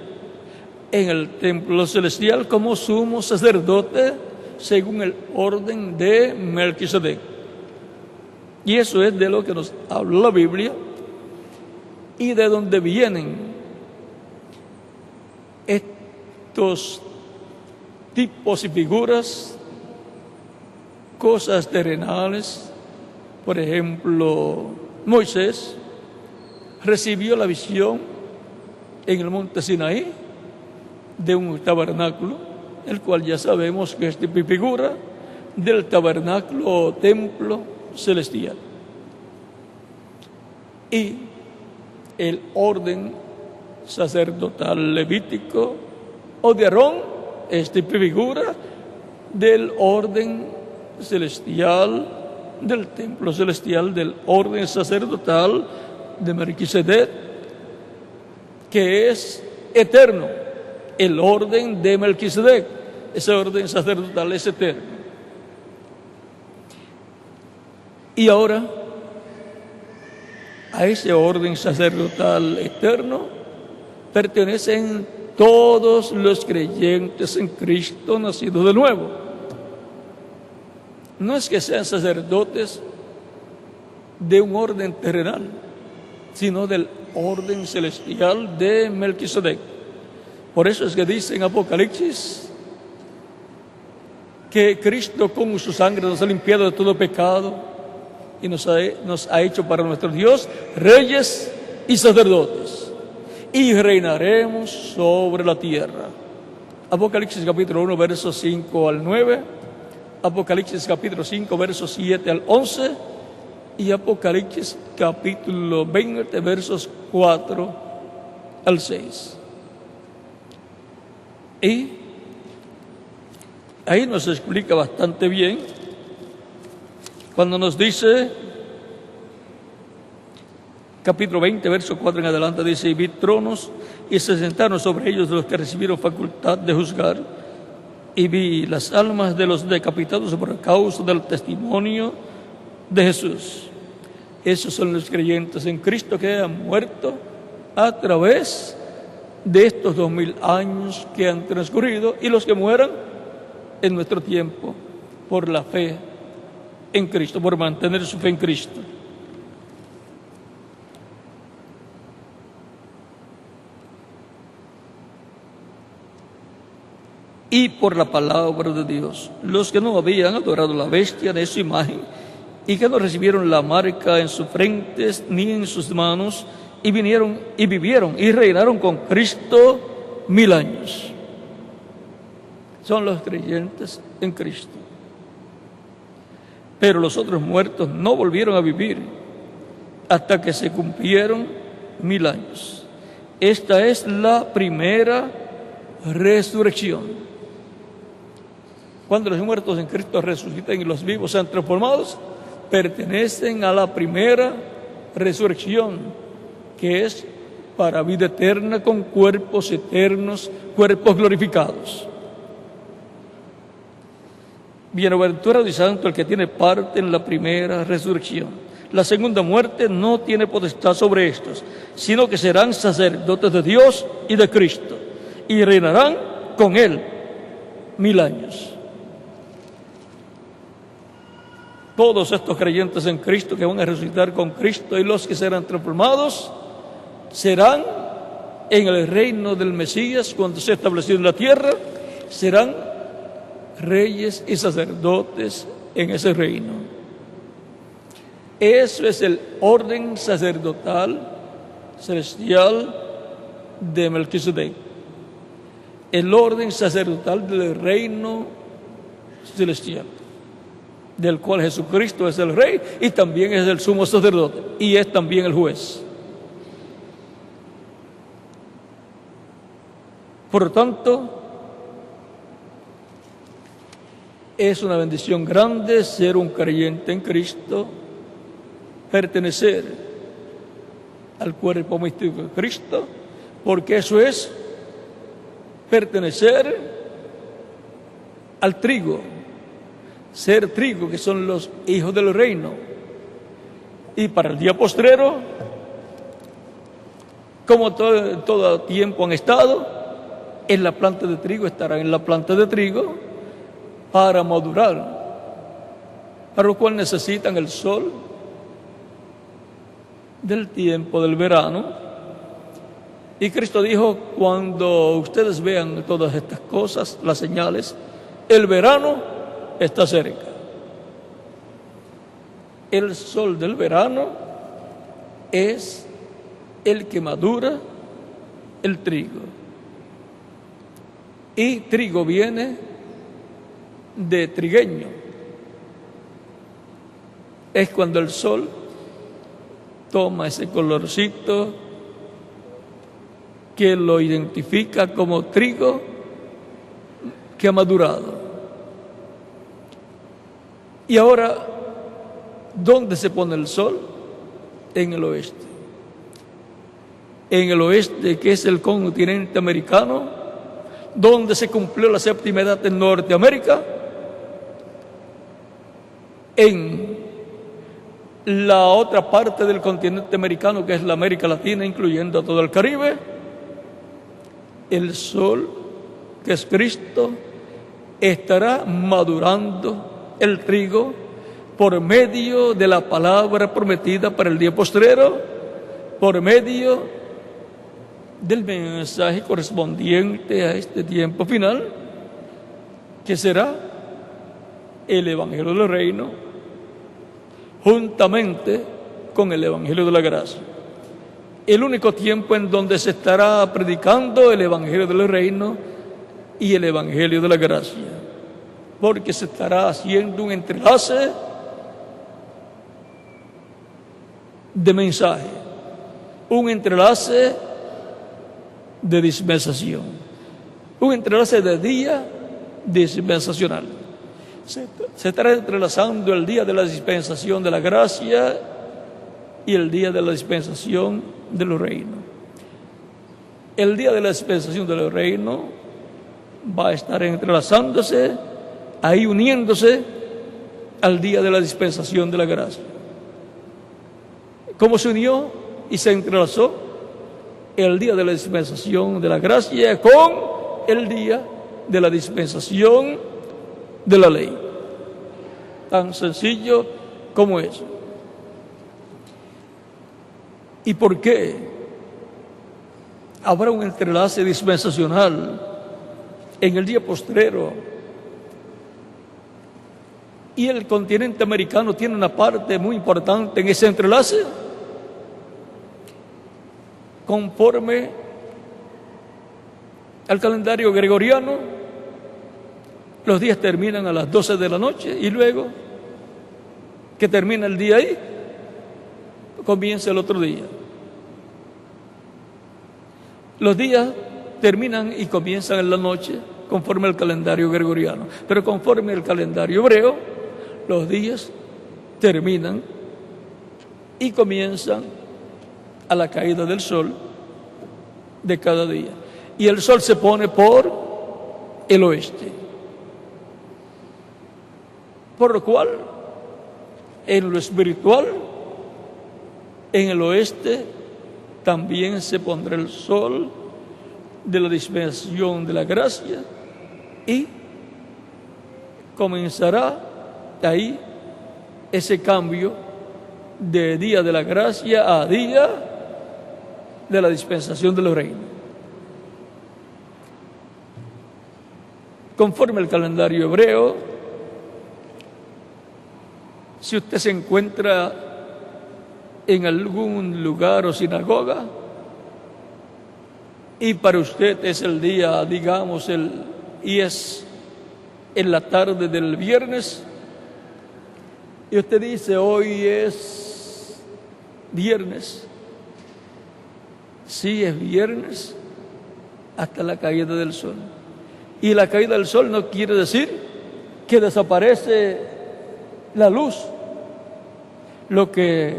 en el templo celestial como sumo sacerdote según el orden de Melquisedec. Y eso es de lo que nos habla la Biblia y de donde vienen estos tipos y figuras, cosas terrenales. Por ejemplo, Moisés recibió la visión en el monte Sinaí de un tabernáculo, el cual ya sabemos que es tipo y figura del tabernáculo o templo celestial. Y el orden sacerdotal levítico o de Aarón es tipo y figura del orden celestial, del templo celestial, del orden sacerdotal de Melquisedec, que es eterno. El orden de Melquisedec, ese orden sacerdotal es eterno. Y ahora, a ese orden sacerdotal eterno pertenecen todos los creyentes en Cristo nacidos de nuevo. No es que sean sacerdotes de un orden terrenal, sino del orden celestial de Melquisedec. Por eso es que dice en Apocalipsis que Cristo con su sangre nos ha limpiado de todo pecado y nos ha hecho para nuestro Dios reyes y sacerdotes, y reinaremos sobre la tierra. Apocalipsis capítulo 1, versos 5 al 9, Apocalipsis capítulo 5, versos 7 al 11, y Apocalipsis capítulo 20, versos 4 al 6. Y ahí nos explica bastante bien cuando nos dice, capítulo 20, verso 4 en adelante, dice: y vi tronos y se sentaron sobre ellos los que recibieron facultad de juzgar, y vi las almas de los decapitados por causa del testimonio de Jesús. Esos son los creyentes en Cristo que han muerto a través de estos 2000 años que han transcurrido, y los que mueran en nuestro tiempo por la fe en Cristo, por mantener su fe en Cristo. Y por la palabra de Dios, los que no habían adorado la bestia de su imagen y que no recibieron la marca en sus frentes ni en sus manos, y vinieron y vivieron y reinaron con Cristo 1000 años. Son los creyentes en Cristo. Pero los otros muertos no volvieron a vivir hasta que se cumplieron 1000 años. Esta es la primera resurrección. Cuando los muertos en Cristo resucitan y los vivos sean transformados, pertenecen a la primera resurrección, que es para vida eterna con cuerpos eternos, cuerpos glorificados. Bienaventurado y santo el que tiene parte en la primera resurrección. La segunda muerte no tiene potestad sobre estos, sino que serán sacerdotes de Dios y de Cristo, y reinarán con Él 1000 años. Todos estos creyentes en Cristo que van a resucitar con Cristo y los que serán transformados serán en el reino del Mesías cuando sea establecido en la tierra, serán reyes y sacerdotes en ese reino. Eso es el orden sacerdotal celestial de Melquisedec, el orden sacerdotal del reino celestial, del cual Jesucristo es el rey y también es el sumo sacerdote y es también el juez. Por lo tanto, es una bendición grande ser un creyente en Cristo, pertenecer al cuerpo místico de Cristo, porque eso es pertenecer al trigo, ser trigo, que son los hijos del reino. Y para el día postrero, como todo tiempo han estado, en la planta de trigo, estarán en la planta de trigo para madurar, para lo cual necesitan el sol del tiempo del verano. Y Cristo dijo: cuando ustedes vean todas estas cosas, las señales, el verano está cerca. El sol del verano es el que madura el trigo. Y trigo viene de trigueño. Es cuando el sol toma ese colorcito que lo identifica como trigo que ha madurado. Y ahora, ¿dónde se pone el sol? En el oeste. En el oeste, que es el continente americano, donde se cumplió la séptima edad en Norteamérica. En la otra parte del continente americano, que es la América Latina, incluyendo a todo el Caribe, el sol, que es Cristo, estará madurando el trigo por medio de la palabra prometida para el día postrero, por medio del mensaje correspondiente a este tiempo final, que será el Evangelio del Reino, juntamente con el Evangelio de la Gracia. El único tiempo en donde se estará predicando el Evangelio del Reino y el Evangelio de la Gracia, porque se estará haciendo un entrelace de mensaje, un entrelace de dispensación, un entrelace de día dispensacional. Se estará entrelazando el día de la dispensación de la gracia y el día de la dispensación de los reinos. El día de la dispensación de los reinos va a estar entrelazándose, ahí uniéndose al día de la dispensación de la gracia. ¿Cómo se unió y se entrelazó el día de la dispensación de la gracia con el día de la dispensación de la ley? Tan sencillo como eso. ¿Y por qué habrá un entrelace dispensacional en el día postrero? Y el continente americano tiene una parte muy importante en ese entrelace. Conforme al calendario gregoriano, los días terminan a las 12 de la noche y luego que termina el día ahí, comienza el otro día. Los días terminan y comienzan en la noche conforme al calendario gregoriano, pero conforme al calendario hebreo, los días terminan y comienzan a la caída del sol de cada día. Y el sol se pone por el oeste. Por lo cual, en lo espiritual, en el oeste, también se pondrá el sol de la dispensación de la gracia y comenzará ahí ese cambio de día de la gracia a día de la dispensación de los reinos. Conforme al calendario hebreo, si usted se encuentra en algún lugar o sinagoga y para usted es el día, digamos, y es en la tarde del viernes, y usted dice, hoy es viernes. Sí, es viernes hasta la caída del sol. Y la caída del sol no quiere decir que desaparece la luz. Lo que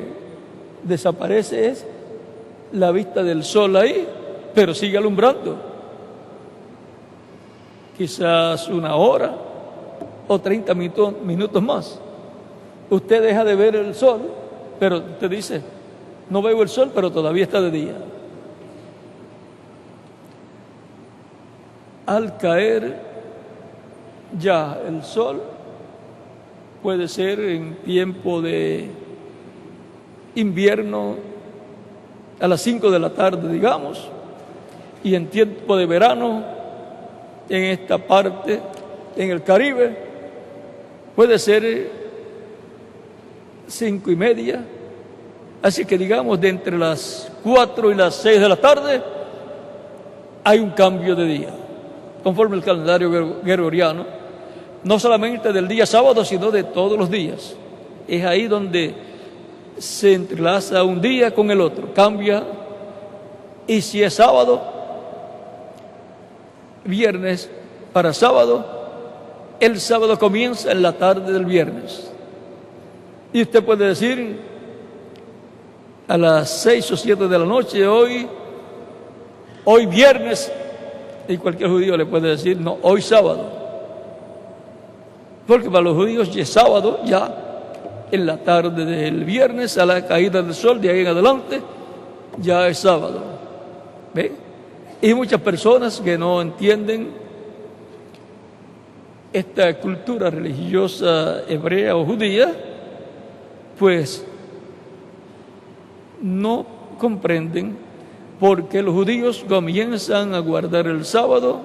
desaparece es la vista del sol ahí, pero sigue alumbrando. Quizás una hora o 30 minutos más. Usted deja de ver el sol, pero usted dice, no veo el sol, pero todavía está de día. Al caer ya el sol, puede ser en tiempo de invierno a las 5 de la tarde, digamos, y en tiempo de verano, en esta parte, en el Caribe, puede ser 5:30, así que digamos de entre las 4 y las 6 de la tarde hay un cambio de día, conforme al calendario gregoriano, no solamente del día sábado, sino de todos los días. Es ahí donde se entrelaza un día con el otro, cambia, y si es sábado, viernes para sábado, el sábado comienza en la tarde del viernes. Y usted puede decir a las 6 o 7 de la noche, hoy viernes, y cualquier judío le puede decir, no, hoy sábado. Porque para los judíos ya es sábado, ya en la tarde del viernes a la caída del sol, de ahí en adelante, ya es sábado. ¿Ve? Y muchas personas que no entienden esta cultura religiosa hebrea o judía, pues no comprenden por qué los judíos comienzan a guardar el sábado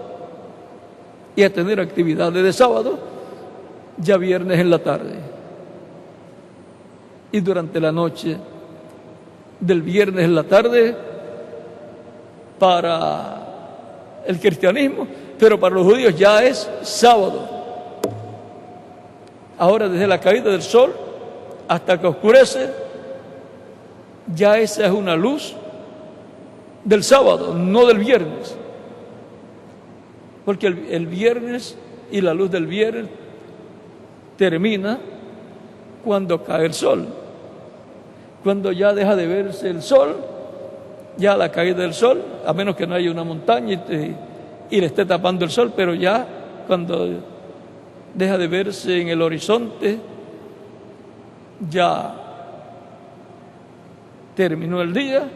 y a tener actividades de sábado ya viernes en la tarde. Y durante la noche del viernes en la tarde para el cristianismo, pero para los judíos ya es sábado. Ahora desde la caída del sol hasta que oscurece, ya esa es una luz del sábado, no del viernes. Porque el viernes y la luz del viernes termina cuando cae el sol. Cuando ya deja de verse el sol, ya la caída del sol, a menos que no haya una montaña y le esté tapando el sol, pero ya cuando deja de verse en el horizonte, ya terminó el día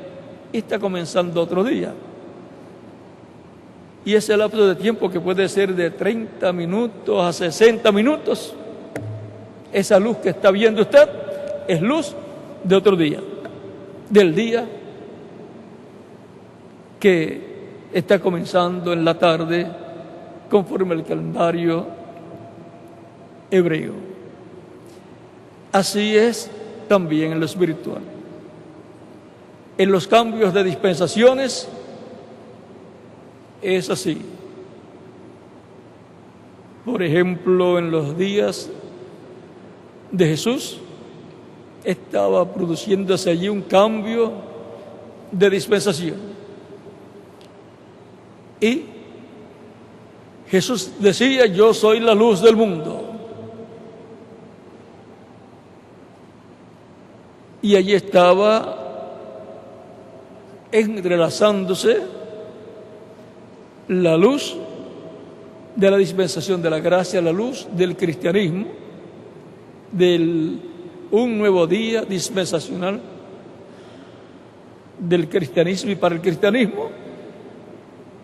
y está comenzando otro día. Y ese lapso de tiempo, que puede ser de 30 minutos a 60 minutos, esa luz que está viendo usted es luz de otro día, del día que está comenzando en la tarde conforme al calendario hebreo. Así es también en lo espiritual. En los cambios de dispensaciones es así. Por ejemplo, en los días de Jesús estaba produciéndose allí un cambio de dispensación. Y Jesús decía: yo soy la luz del mundo. Y allí estaba entrelazándose la luz de la dispensación de la gracia, la luz del cristianismo, un nuevo día dispensacional del cristianismo y para el cristianismo.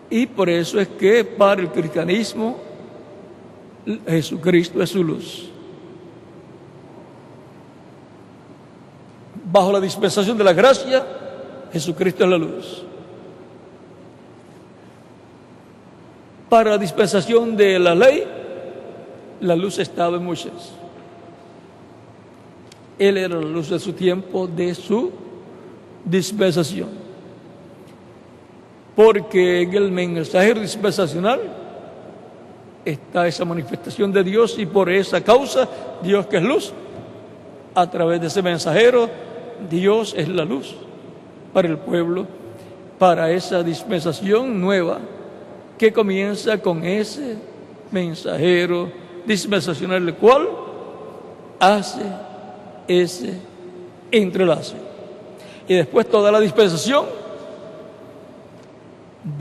Y por eso es que para el cristianismo Jesucristo es su luz. Bajo la dispensación de la gracia, Jesucristo es la luz. Para la dispensación de la ley, la luz estaba en Moisés. Él era la luz de su tiempo, de su dispensación. Porque en el mensajero dispensacional está esa manifestación de Dios, y por esa causa, Dios, que es luz, a través de ese mensajero, Dios es la luz para el pueblo, para esa dispensación nueva que comienza con ese mensajero dispensacional, el cual hace ese entrelace. Y después toda la dispensación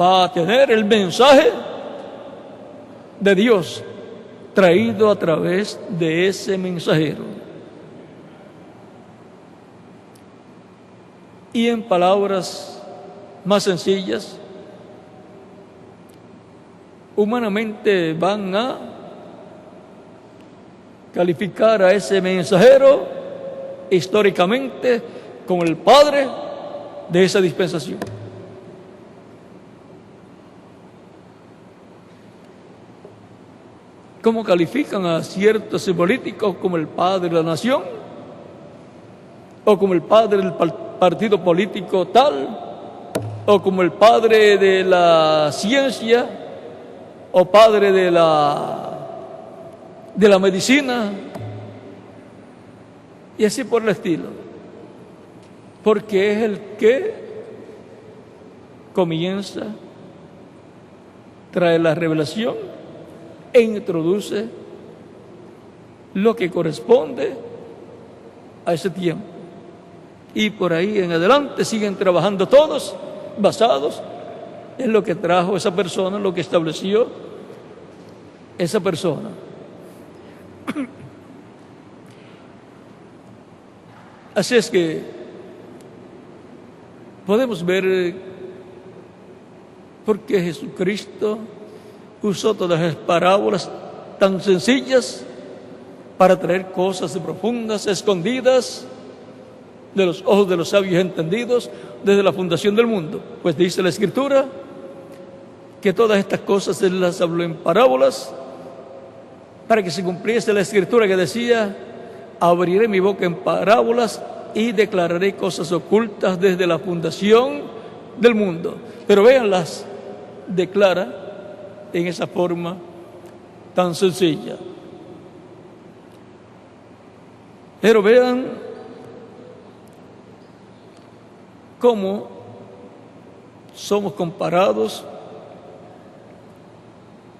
va a tener el mensaje de Dios traído a través de ese mensajero. Y en palabras más sencillas, humanamente van a calificar a ese mensajero históricamente como el padre de esa dispensación. ¿Cómo califican a ciertos políticos como el padre de la nación? ¿O como el padre del partido político tal? ¿O como el padre de la ciencia? ¿O padre de la medicina? Y así por el estilo. Porque es el que comienza, trae la revelación e introduce lo que corresponde a ese tiempo. Y por ahí en adelante siguen trabajando todos basados en lo que trajo esa persona, lo que estableció esa persona. Así es que podemos ver por qué Jesucristo usó todas las parábolas tan sencillas para traer cosas profundas, escondidas de los ojos de los sabios entendidos desde la fundación del mundo. Pues dice la Escritura que todas estas cosas Él las habló en parábolas para que se cumpliese la Escritura que decía: abriré mi boca en parábolas y declararé cosas ocultas desde la fundación del mundo. Pero vean, las declara en esa forma tan sencilla. Pero vean cómo somos comparados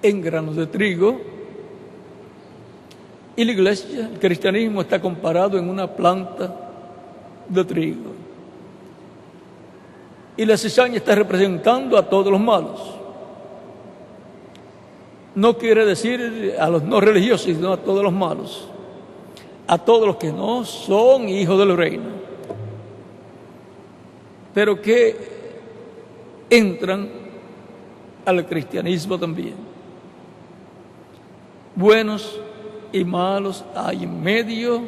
en granos de trigo, y la iglesia, el cristianismo, está comparado en una planta de trigo. Y la cizaña está representando a todos los malos. No quiere decir a los no religiosos, sino a todos los malos, a todos los que no son hijos del reino, pero que entran al cristianismo también. Buenos y malos hay en medio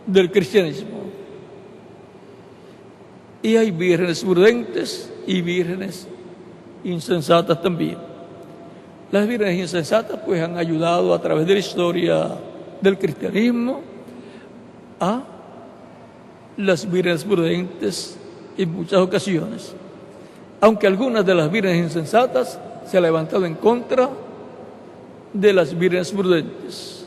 del cristianismo. Y hay vírgenes prudentes y vírgenes insensatas también. Las vírgenes insensatas pues han ayudado a través de la historia del cristianismo a las vírgenes prudentes en muchas ocasiones. Aunque algunas de las vírgenes insensatas se han levantado en contra de las vírgenes prudentes.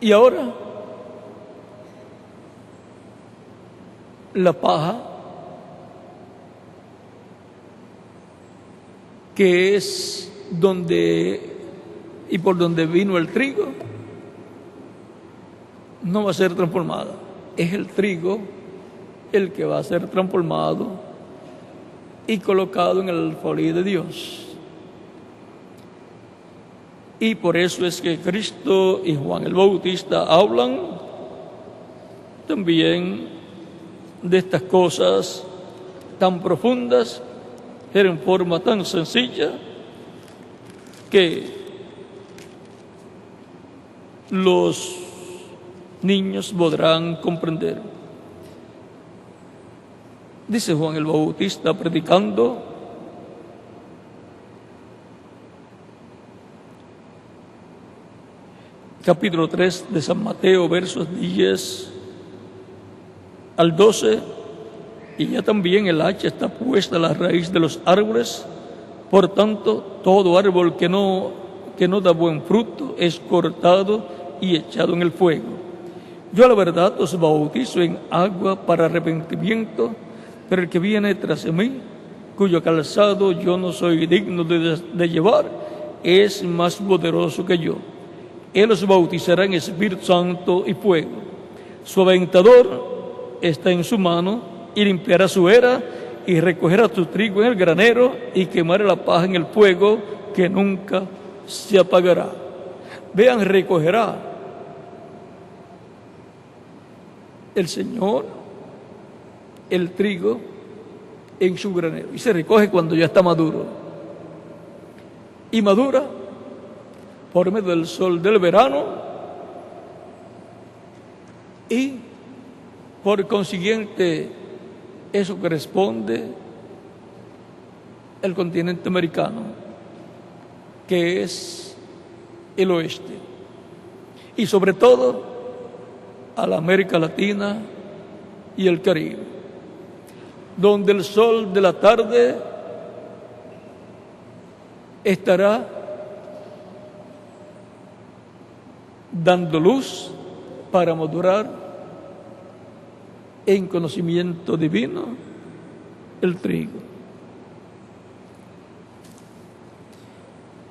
Y ahora, la paja, que es donde y por donde vino el trigo, no va a ser transformada. Es el trigo el que va a ser transformado y colocado en el alfolí de Dios. Y por eso es que Cristo y Juan el Bautista hablan también de estas cosas tan profundas, pero en forma tan sencilla que los niños podrán comprender. Dice Juan el Bautista predicando: capítulo 3 de San Mateo, versos 10 al 12, y ya también el hacha está puesta a la raíz de los árboles, por tanto, todo árbol que no da buen fruto es cortado y echado en el fuego. Yo a la verdad os bautizo en agua para arrepentimiento, pero el que viene tras de mí, cuyo calzado yo no soy digno de llevar, es más poderoso que yo. Él os bautizará en Espíritu Santo y fuego. Su aventador está en su mano, y limpiará su era, y recogerá su trigo en el granero, y quemará la paja en el fuego, que nunca se apagará. Vean, recogerá el Señor el trigo en su granero, y se recoge cuando ya está maduro. Y madura por medio del sol del verano, y por consiguiente eso corresponde al continente americano, que es el oeste, y sobre todo a la América Latina y el Caribe, donde el sol de la tarde estará dando luz para madurar en conocimiento divino el trigo.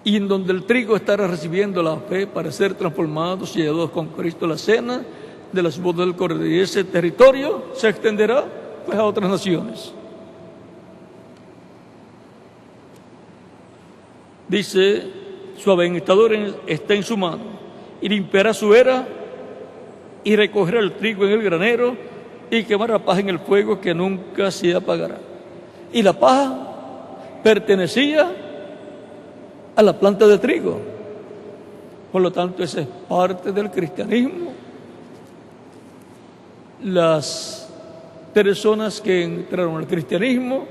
Y en donde el trigo estará recibiendo la fe para ser transformados y llevados con Cristo a la cena de las bodas del Cordero. Y ese territorio se extenderá pues a otras naciones. Dice: su aventador está en su mano, y limpiará su era, y recogerá el trigo en el granero, y quemará paja en el fuego, que nunca se apagará. Y la paja pertenecía a la planta de trigo. Por lo tanto, esa es parte del cristianismo las personas que entraron al cristianismo,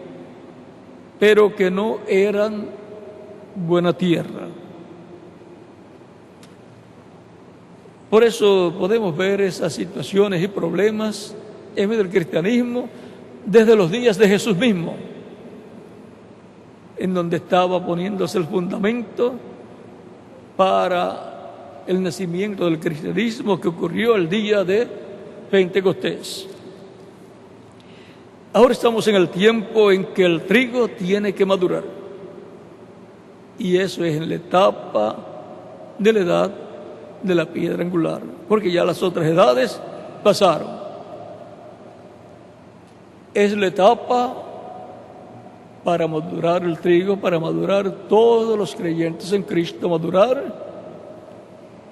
pero que no eran buena tierra. Por eso podemos ver esas situaciones y problemas en medio del cristianismo desde los días de Jesús mismo, en donde estaba poniéndose el fundamento para el nacimiento del cristianismo que ocurrió el día de Pentecostés. Ahora estamos en el tiempo en que el trigo tiene que madurar, y eso es en la etapa de la edad de la piedra angular, porque ya las otras edades pasaron. Es la etapa para madurar el trigo, para madurar todos los creyentes en Cristo, madurar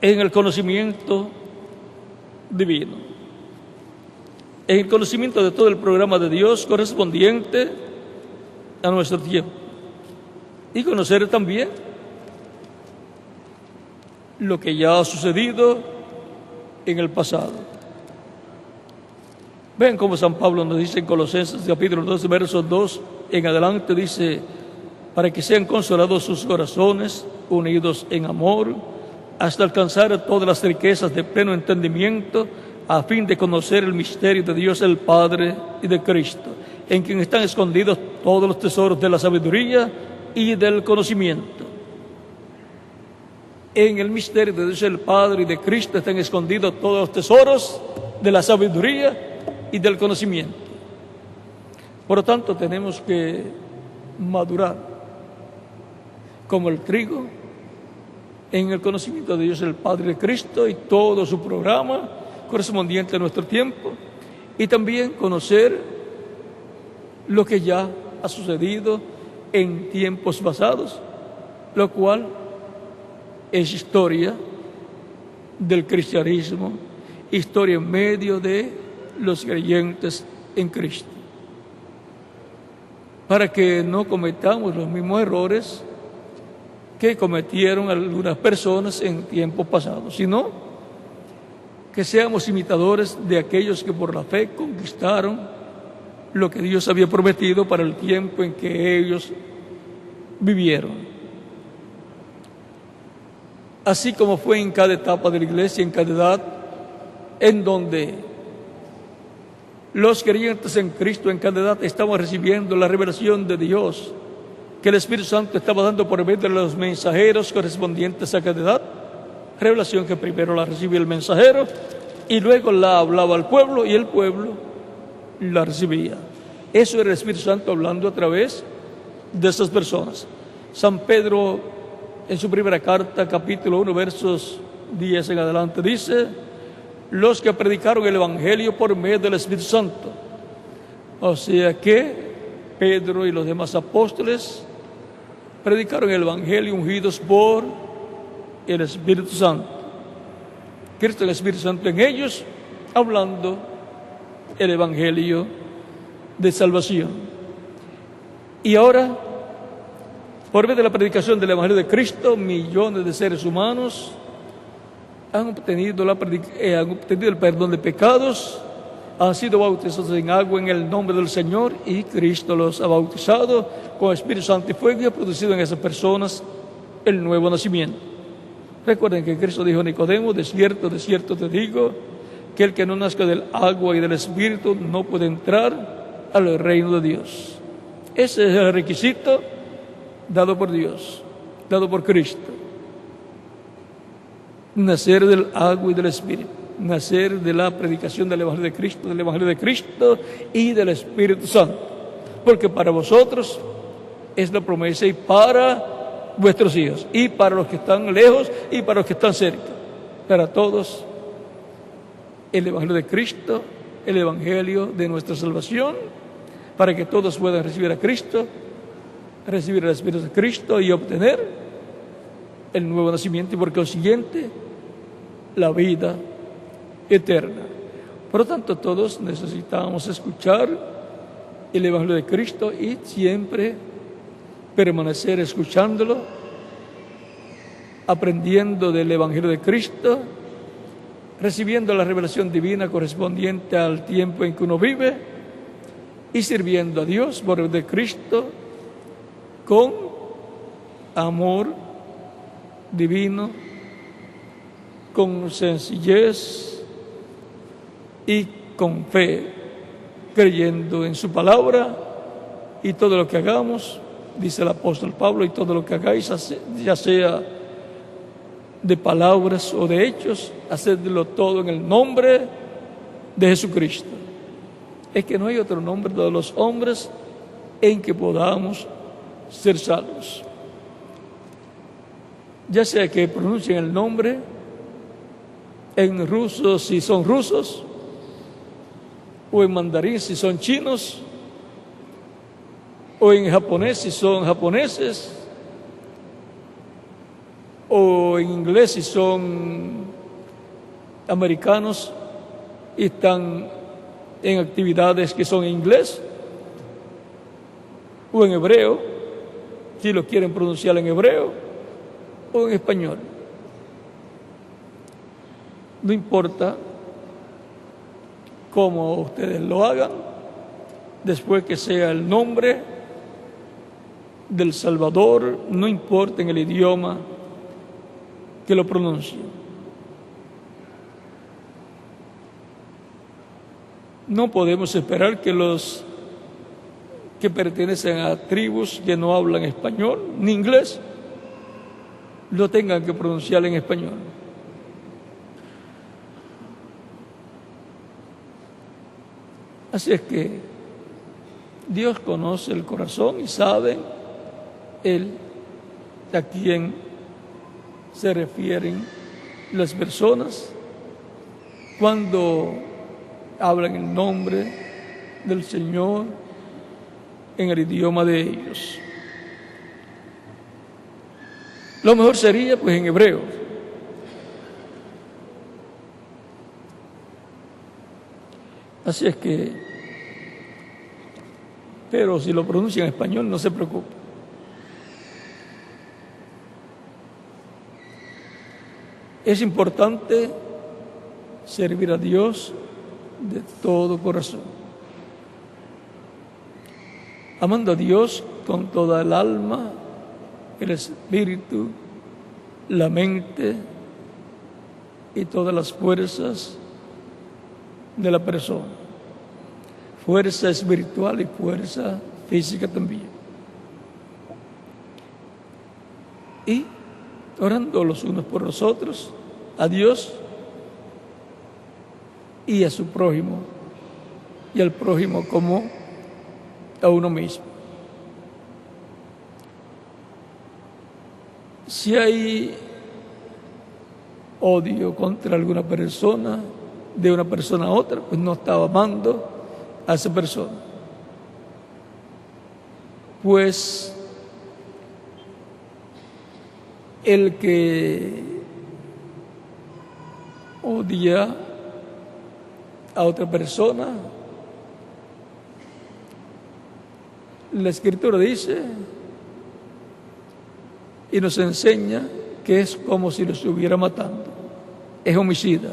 en el conocimiento divino, en el conocimiento de todo el programa de Dios correspondiente a nuestro tiempo, y conocer también lo que ya ha sucedido en el pasado. Ven cómo San Pablo nos dice en Colosenses capítulo 2, versos 2 en adelante, dice: para que sean consolados sus corazones, unidos en amor, hasta alcanzar todas las riquezas de pleno entendimiento, a fin de conocer el misterio de Dios el Padre y de Cristo, en quien están escondidos todos los tesoros de la sabiduría y del conocimiento. En el misterio de Dios el Padre y de Cristo están escondidos todos los tesoros de la sabiduría y del conocimiento. Por lo tanto, tenemos que madurar como el trigo en el conocimiento de Dios el Padre y de Cristo y todo su programa correspondiente a nuestro tiempo, y también conocer lo que ya ha sucedido en tiempos pasados, lo cual es historia del cristianismo, historia en medio de los creyentes en Cristo, para que no cometamos los mismos errores que cometieron algunas personas en tiempos pasados, sino que seamos imitadores de aquellos que por la fe conquistaron lo que Dios había prometido para el tiempo en que ellos vivieron. Así como fue en cada etapa de la iglesia, en cada edad, en donde los creyentes en Cristo en cada edad estaban recibiendo la revelación de Dios, que el Espíritu Santo estaba dando por medio de los mensajeros correspondientes a cada edad, revelación que primero la recibía el mensajero y luego la hablaba al pueblo y el pueblo la recibía. Eso era el Espíritu Santo hablando a través de esas personas. San Pedro, en su primera carta, capítulo 1, versos 10 en adelante, dice: los que predicaron el Evangelio por medio del Espíritu Santo. O sea que Pedro y los demás apóstoles predicaron el Evangelio ungidos por el Espíritu Santo. Cristo, el Espíritu Santo en ellos, hablando el Evangelio de salvación. Y ahora, por medio de la predicación del Evangelio de Cristo, millones de seres humanos han obtenido el perdón de pecados, han sido bautizados en agua en el nombre del Señor, y Cristo los ha bautizado con Espíritu Santo y fuego, y ha producido en esas personas el nuevo nacimiento. Recuerden que Cristo dijo a Nicodemo: de cierto te digo, que el que no nazca del agua y del Espíritu no puede entrar al reino de Dios. Ese es el requisito dado por Dios, dado por Cristo. Nacer del agua y del Espíritu, nacer de la predicación del Evangelio de Cristo y del Espíritu Santo, porque para vosotros es la promesa, y para vuestros hijos, y para los que están lejos y para los que están cerca, para todos el Evangelio de Cristo, el Evangelio de nuestra salvación, para que todos puedan recibir a Cristo, recibir el Espíritu de Cristo y obtener el nuevo nacimiento, y por consiguiente la vida eterna. Por lo tanto, todos necesitamos escuchar el Evangelio de Cristo y siempre permanecer escuchándolo, aprendiendo del Evangelio de Cristo recibiendo la revelación divina correspondiente al tiempo en que uno vive y sirviendo a Dios por el de Cristo con amor divino, con sencillez y con fe, creyendo en su palabra, y todo lo que hagamos, dice el apóstol Pablo, y todo lo que hagáis, ya sea de palabras o de hechos, hacedlo todo en el nombre de Jesucristo. Es que no hay otro nombre de los hombres en que podamos ser salvos. Ya sea que pronuncien el nombre en ruso si son rusos, o en mandarín si son chinos, o en japonés si son japoneses, o en inglés si son americanos y están en actividades que son en inglés, o en hebreo, si lo quieren pronunciar en hebreo, o en español. No importa cómo ustedes lo hagan, después que sea el nombre del Salvador, no importa en el idioma que lo pronuncie. No podemos esperar que los que pertenecen a tribus que no hablan español ni inglés lo tengan que pronunciar en español. Así es que Dios conoce el corazón y sabe Él a quién se refieren las personas cuando hablan el nombre del Señor en el idioma de ellos. Lo mejor sería pues en hebreo. Así es que, pero si lo pronuncia en español, no se preocupe. Es importante servir a Dios de todo corazón, amando a Dios con toda el alma, el espíritu, la mente y todas las fuerzas de la persona, fuerza espiritual y fuerza física también. Y orando los unos por los otros, a Dios y a su prójimo, y al prójimo como a uno mismo. Si hay odio contra alguna persona, de una persona a otra, pues no estaba amando a esa persona. Pues el que odia a otra persona, la Escritura dice y nos enseña que es como si lo estuviera matando, es homicida.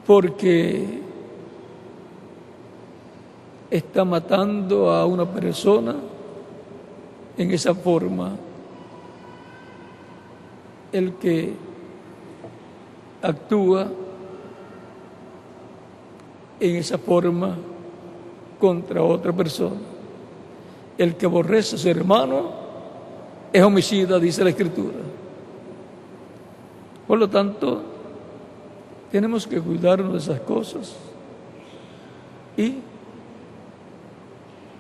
Porque está matando a una persona en esa forma. El que actúa en esa forma contra otra persona, el que aborrece a su hermano es homicida, dice la Escritura. Por lo tanto, tenemos que cuidarnos de esas cosas y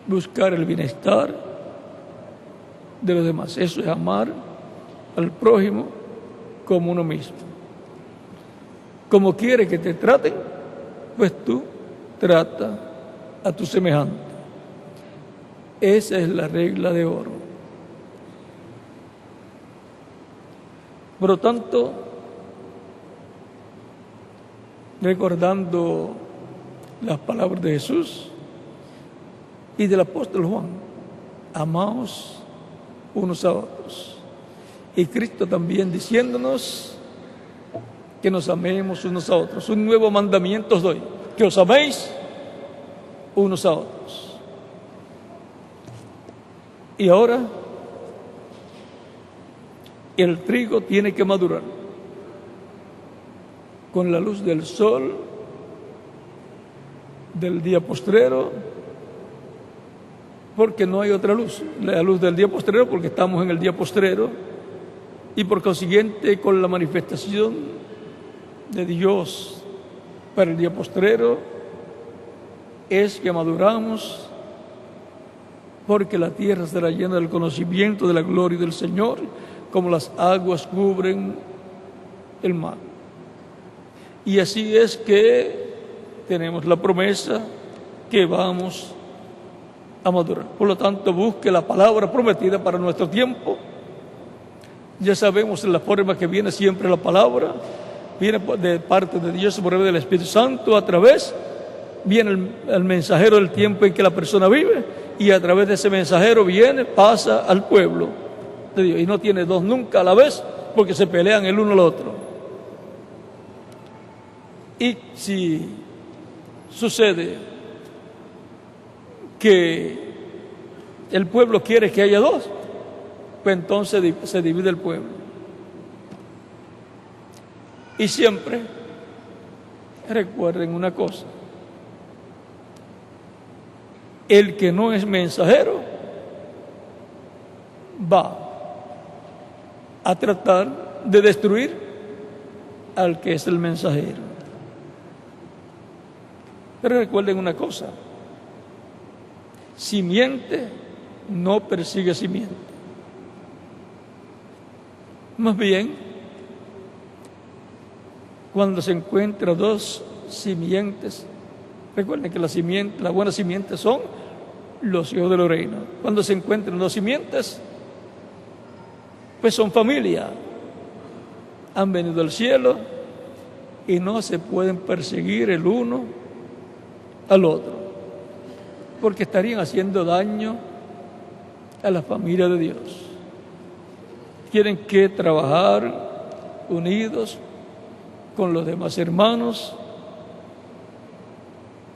buscar el bienestar de los demás. Eso es amar al prójimo como uno mismo. Como quiere que te traten, pues tú trata a tu semejante. Esa es la regla de oro. Por lo tanto, recordando las palabras de Jesús y del apóstol Juan, amaos unos a otros. Y Cristo también diciéndonos que nos amemos unos a otros. Un nuevo mandamiento os doy, que os améis unos a otros. Y ahora el trigo tiene que madurar con la luz del sol del día postrero, porque no hay otra luz, la luz del día postrero, porque estamos en el día postrero, y por consiguiente con la manifestación de Dios para el día postrero es que maduramos, porque la tierra será llena del conocimiento de la gloria del Señor, como las aguas cubren el mar. Y así es que tenemos la promesa que vamos a madurar. Por lo tanto, busque la palabra prometida para nuestro tiempo. Ya sabemos en la forma que viene siempre la palabra, viene de parte de Dios por medio del Espíritu Santo, a través, viene el mensajero del tiempo en que la persona vive, y a través de ese mensajero viene, pasa al pueblo de Dios, y no tiene dos nunca a la vez, porque se pelean el uno al otro. Y si sucede que el pueblo quiere que haya dos, pues entonces se divide el pueblo. Y siempre recuerden una cosa: el que no es mensajero va a tratar de destruir al que es el mensajero. Pero recuerden una cosa: simiente no persigue simiente. Más bien, cuando se encuentran dos simientes, recuerden que la buena simiente son los hijos del reino. Cuando se encuentran dos simientes, pues son familia, han venido del cielo y no se pueden perseguir el uno al otro, porque estarían haciendo daño a la familia de Dios. Tienen que trabajar unidos con los demás hermanos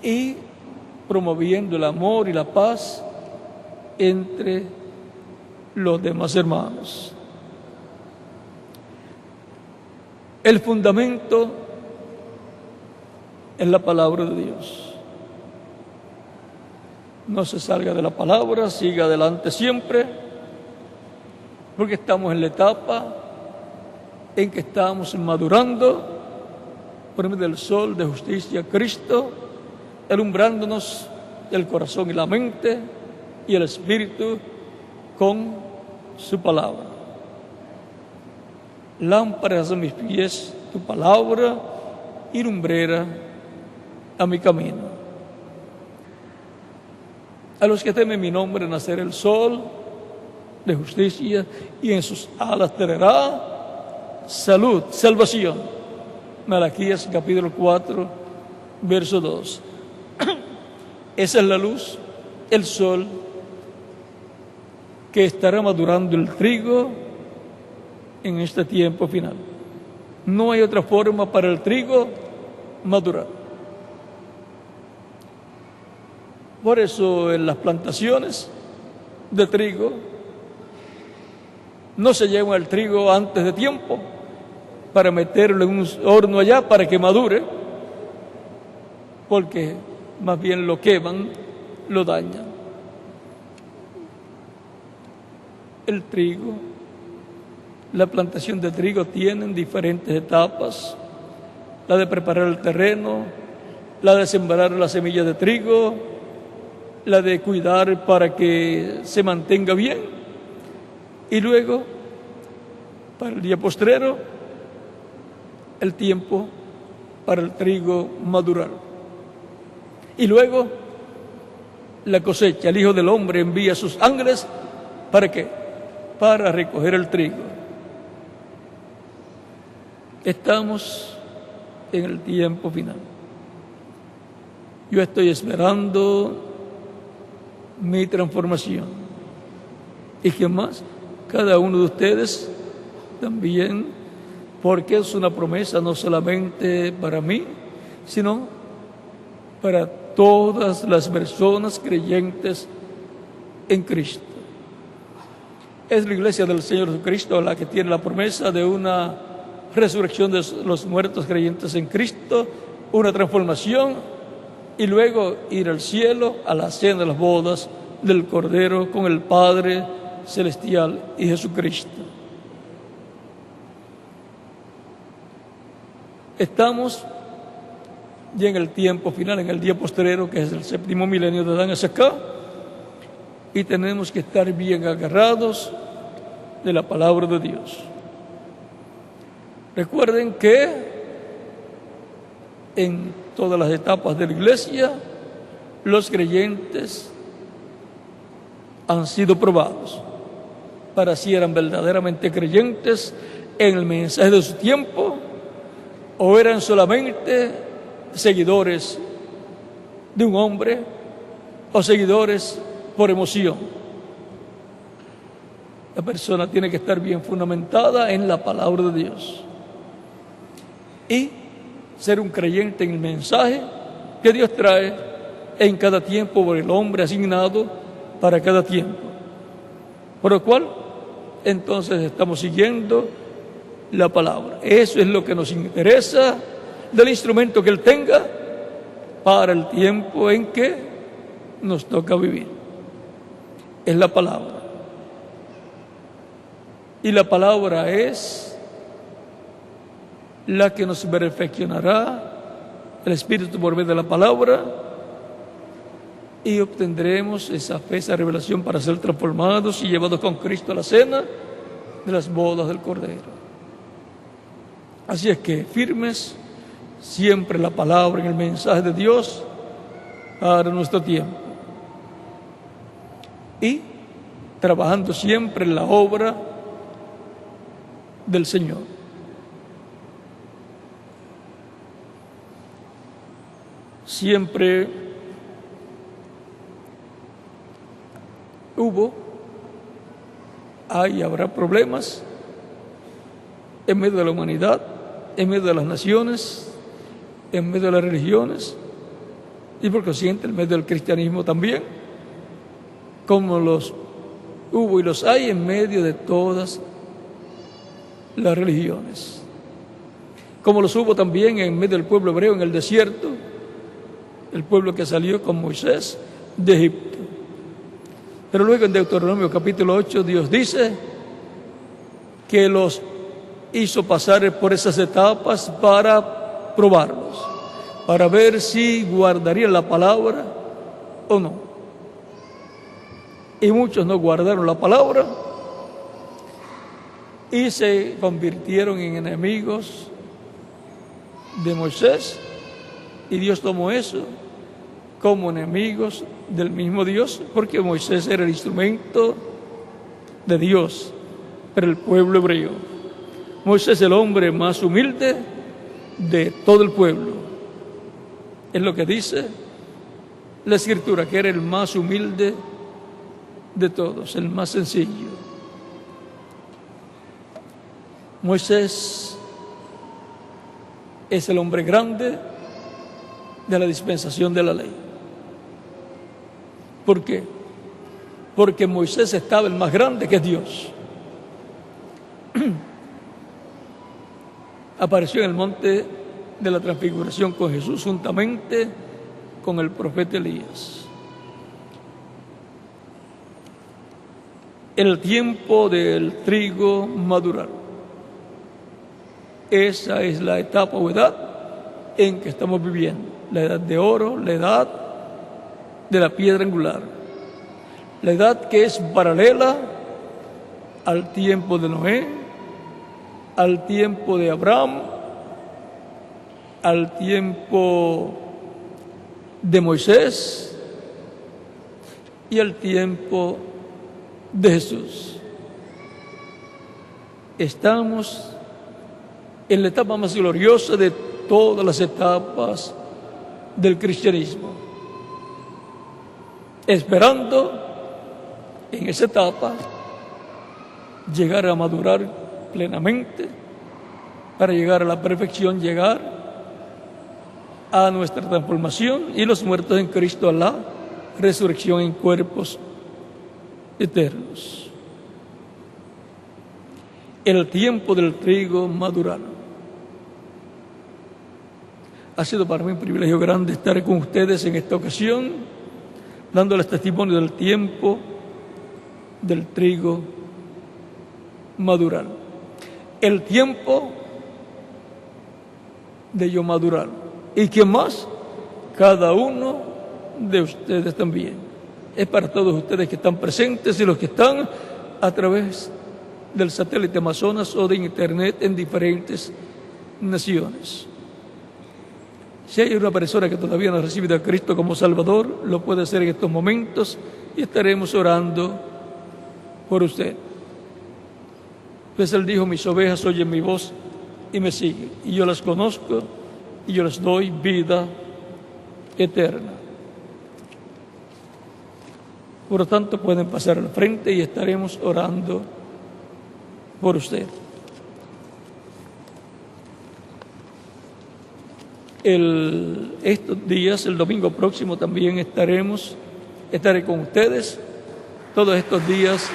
y promoviendo el amor y la paz entre los demás hermanos. El fundamento es la palabra de Dios. No se salga de la palabra, siga adelante siempre, porque estamos en la etapa en que estamos madurando por medio del sol de justicia Cristo, alumbrándonos el corazón y la mente y el espíritu con su palabra. Lámparas a mis pies tu palabra y lumbrera a mi camino. A los que temen mi nombre nacerá el sol de justicia, y en sus alas traerá salud, salvación. Malaquías capítulo 4, verso 2. Esa es la luz, el sol, que estará madurando el trigo en este tiempo final. No hay otra forma para el trigo madurar. Por eso en las plantaciones de trigo no se lleva el trigo antes de tiempo para meterlo en un horno allá para que madure, porque más bien lo queman, lo dañan. El trigo, la plantación de trigo tienen diferentes etapas: la de preparar el terreno, la de sembrar la semilla de trigo, la de cuidar para que se mantenga bien, y luego, para el día postrero, el tiempo para el trigo madurar. Y luego, la cosecha. El Hijo del Hombre envía a sus ángeles, ¿para qué? Para recoger el trigo. Estamos en el tiempo final. Yo estoy esperando mi transformación. Y que más, cada uno de ustedes también, porque es una promesa no solamente para mí, sino para todas las personas creyentes en Cristo. Es la iglesia del Señor Jesucristo la que tiene la promesa de una resurrección de los muertos creyentes en Cristo, una transformación y luego ir al cielo a la cena de las bodas del Cordero con el Padre Celestial y Jesucristo. Estamos ya en el tiempo final, en el día postrero, que es el séptimo milenio de Adán hacia acá, y tenemos que estar bien agarrados de la palabra de Dios. Recuerden que en todas las etapas de la iglesia, los creyentes han sido probados para si eran verdaderamente creyentes en el mensaje de su tiempo o eran solamente seguidores de un hombre o seguidores por emoción. La persona tiene que estar bien fundamentada en la palabra de Dios y ser un creyente en el mensaje que Dios trae en cada tiempo por el hombre asignado para cada tiempo. Por lo cual, entonces estamos siguiendo la palabra. Eso es lo que nos interesa del instrumento que Él tenga para el tiempo en que nos toca vivir. Es la palabra. Y la palabra es la que nos perfeccionará el Espíritu por medio de la palabra y obtendremos esa fe, esa revelación para ser transformados y llevados con Cristo a la cena de las bodas del Cordero. Así es que firmes siempre la palabra en el mensaje de Dios para nuestro tiempo y trabajando siempre en la obra del Señor. Siempre hay y habrá problemas en medio de la humanidad, en medio de las naciones, en medio de las religiones y por consiguiente en medio del cristianismo también, como los hubo y los hay en medio de todas las religiones, como los hubo también en medio del pueblo hebreo en el desierto, el pueblo que salió con Moisés de Egipto. Pero luego en Deuteronomio capítulo 8 Dios dice que los hizo pasar por esas etapas para probarlos, para ver si guardarían la palabra o no. Y muchos no guardaron la palabra y se convirtieron en enemigos de Moisés, y Dios tomó eso como enemigos del mismo Dios, porque Moisés era el instrumento de Dios para el pueblo hebreo. Moisés es el hombre más humilde de todo el pueblo. Es lo que dice la Escritura, que era el más humilde de todos, el más sencillo. Moisés es el hombre grande de la dispensación de la ley. ¿Por qué? Porque Moisés estaba el más grande, que es Dios. Apareció en el monte de la transfiguración con Jesús juntamente con el profeta Elías. El tiempo del trigo madurar. Esa es la etapa o edad en que estamos viviendo. La edad de oro, la edad de la piedra angular. La edad que es paralela al tiempo de Noé, al tiempo de Abraham, al tiempo de Moisés y al tiempo de Jesús. Estamos en la etapa más gloriosa de todas las etapas del cristianismo, esperando en esa etapa llegar a madurar plenamente para llegar a la perfección, llegar a nuestra transformación y los muertos en Cristo a la resurrección en cuerpos eternos. El tiempo del trigo madurar. Ha sido para mí un privilegio grande estar con ustedes en esta ocasión, dándoles testimonio del tiempo del trigo madurar. El tiempo de yo madurar. ¿Y quién más? Cada uno de ustedes también. Es para todos ustedes que están presentes y los que están a través del satélite Amazonas o de Internet en diferentes naciones. Si hay una persona que todavía no ha recibido a Cristo como Salvador, lo puede hacer en estos momentos y estaremos orando por usted. Pues Él dijo, mis ovejas oyen mi voz y me siguen, y yo las conozco y yo les doy vida eterna. Por lo tanto, pueden pasar al frente y estaremos orando por usted. Estos días, el domingo próximo también estaré con ustedes. Todos estos días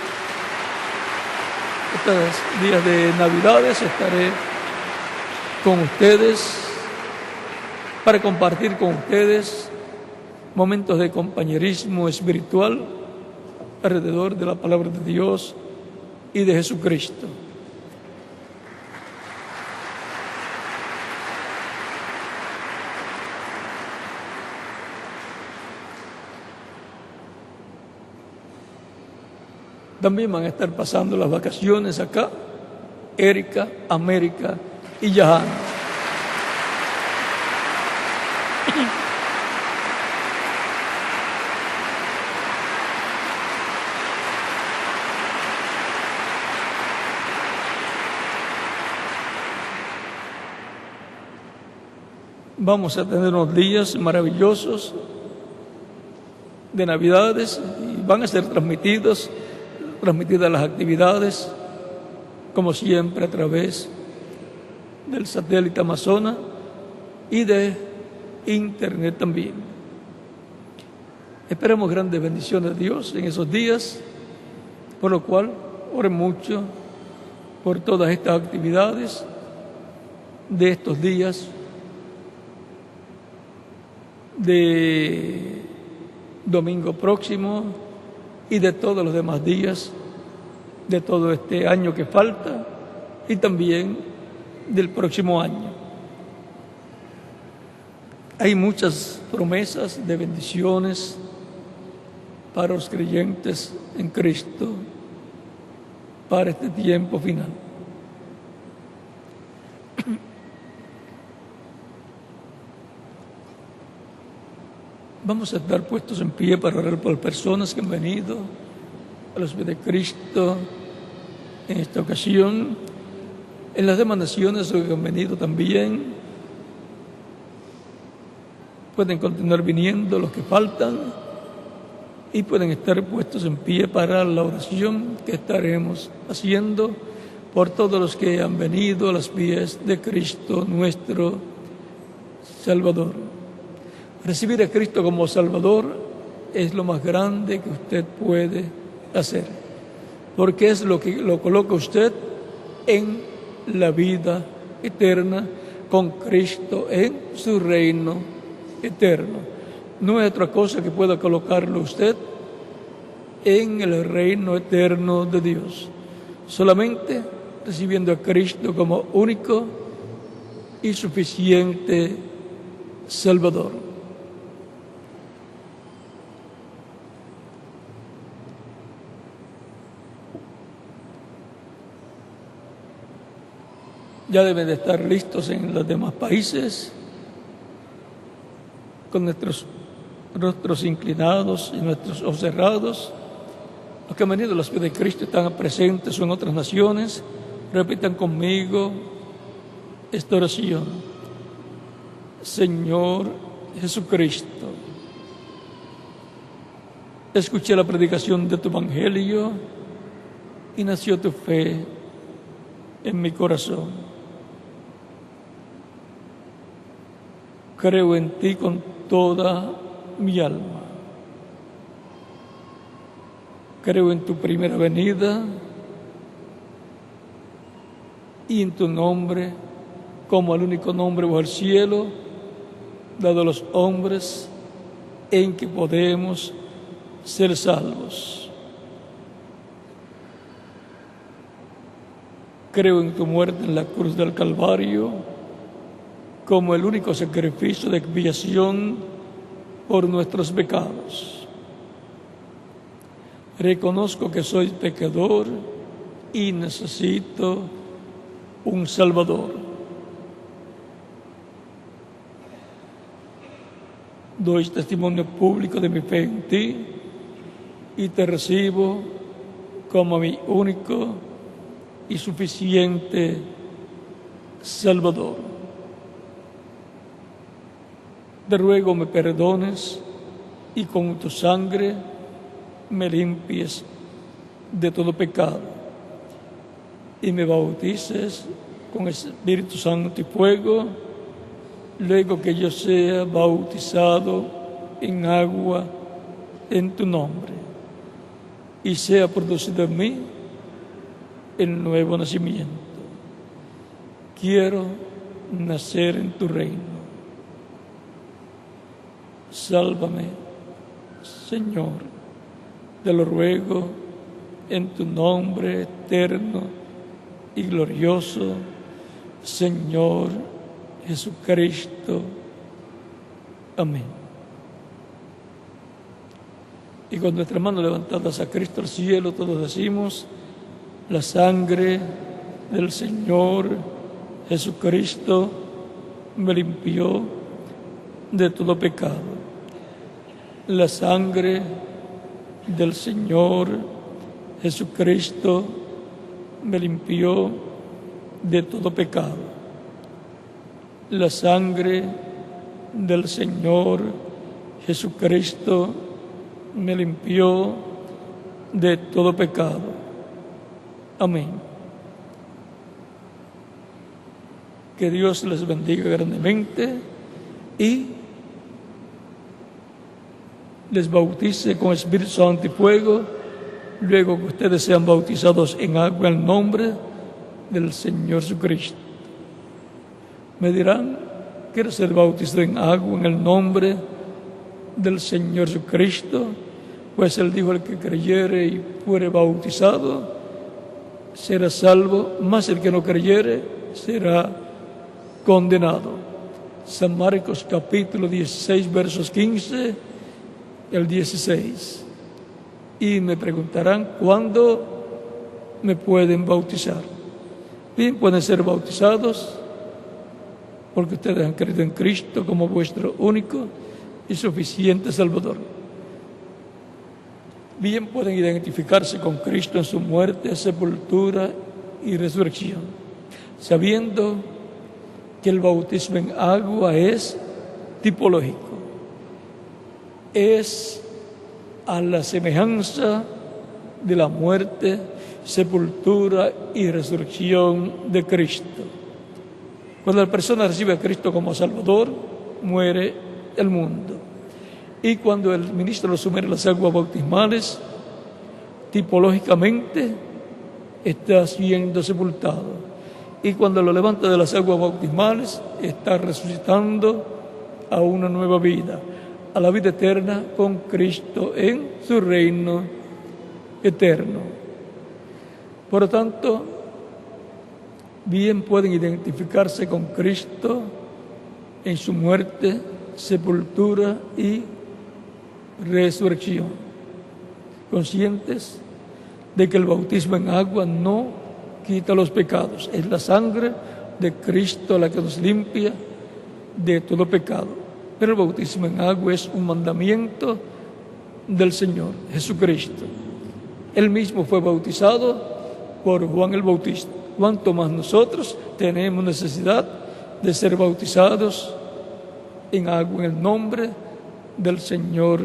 de Navidades estaré con ustedes para compartir con ustedes momentos de compañerismo espiritual alrededor de la palabra de Dios y de Jesucristo. También van a estar pasando las vacaciones acá, Erika, América y Yahan. Vamos a tener unos días maravillosos de Navidades y van a ser transmitidas las actividades, como siempre, a través del satélite Amazonas y de Internet también. Esperamos grandes bendiciones de Dios en esos días, por lo cual oren mucho por todas estas actividades de estos días de domingo próximo y de todos los demás días de todo este año que falta y también del próximo año. Hay muchas promesas de bendiciones para los creyentes en Cristo para este tiempo final. Vamos a estar puestos en pie para orar por personas que han venido a los pies de Cristo en esta ocasión. En las demás naciones que han venido también pueden continuar viniendo los que faltan y pueden estar puestos en pie para la oración que estaremos haciendo por todos los que han venido a los pies de Cristo nuestro Salvador. Recibir a Cristo como Salvador es lo más grande que usted puede hacer, porque es lo que lo coloca usted en la vida eterna con Cristo en su reino eterno. No es otra cosa que pueda colocarlo usted en el reino eterno de Dios, solamente recibiendo a Cristo como único y suficiente Salvador. Ya deben de estar listos en los demás países, con nuestros rostros inclinados y nuestros ojos cerrados. Los que han venido a los pies de Cristo están presentes o en otras naciones. Repitan conmigo esta oración. Señor Jesucristo, escuché la predicación de tu evangelio y nació tu fe en mi corazón. Creo en ti con toda mi alma. Creo en tu primera venida y en tu nombre como el único nombre bajo el cielo dado a los hombres en que podemos ser salvos. Creo en tu muerte en la cruz del Calvario como el único sacrificio de expiación por nuestros pecados. Reconozco que soy pecador y necesito un Salvador. Doy testimonio público de mi fe en ti y te recibo como mi único y suficiente Salvador. Te ruego me perdones y con tu sangre me limpies de todo pecado y me bautices con Espíritu Santo y fuego, luego que yo sea bautizado en agua en tu nombre y sea producido en mí el nuevo nacimiento. Quiero nacer en tu reino. Sálvame, Señor, te lo ruego en tu nombre eterno y glorioso, Señor Jesucristo. Amén. Y con nuestras manos levantadas a Cristo al cielo, todos decimos: la sangre del Señor Jesucristo me limpió de todo pecado. La sangre del Señor Jesucristo me limpió de todo pecado. La sangre del Señor Jesucristo me limpió de todo pecado. Amén. Que Dios les bendiga grandemente y les bautice con Espíritu Santo y fuego, luego que ustedes sean bautizados en agua en el nombre del Señor Jesucristo. Me dirán: quiero ser bautizado en agua en el nombre del Señor Jesucristo, pues Él dijo: el que creyere y fuere bautizado será salvo, mas el que no creyere será condenado. San Marcos capítulo 16 versos 15 al 16. Y me preguntarán: ¿cuándo me pueden bautizar? Bien, pueden ser bautizados porque ustedes han creído en Cristo como vuestro único y suficiente Salvador. Bien, pueden identificarse con Cristo en su muerte, sepultura y resurrección, sabiendo que el bautismo en agua es tipológico. Es a la semejanza de la muerte, sepultura y resurrección de Cristo. Cuando la persona recibe a Cristo como Salvador, muere el mundo. Y cuando el ministro lo sumerge en las aguas bautismales, tipológicamente está siendo sepultado. Y cuando lo levanta de las aguas bautismales, está resucitando a una nueva vida, a la vida eterna con Cristo en su reino eterno. Por lo tanto, bien pueden identificarse con Cristo en su muerte, sepultura y resurrección, conscientes de que el bautismo en agua no quita los pecados. Es la sangre de Cristo la que nos limpia de todo pecado. Pero el bautismo en agua es un mandamiento del Señor Jesucristo. Él mismo fue bautizado por Juan el Bautista. ¿Cuánto más nosotros tenemos necesidad de ser bautizados en agua en el nombre del Señor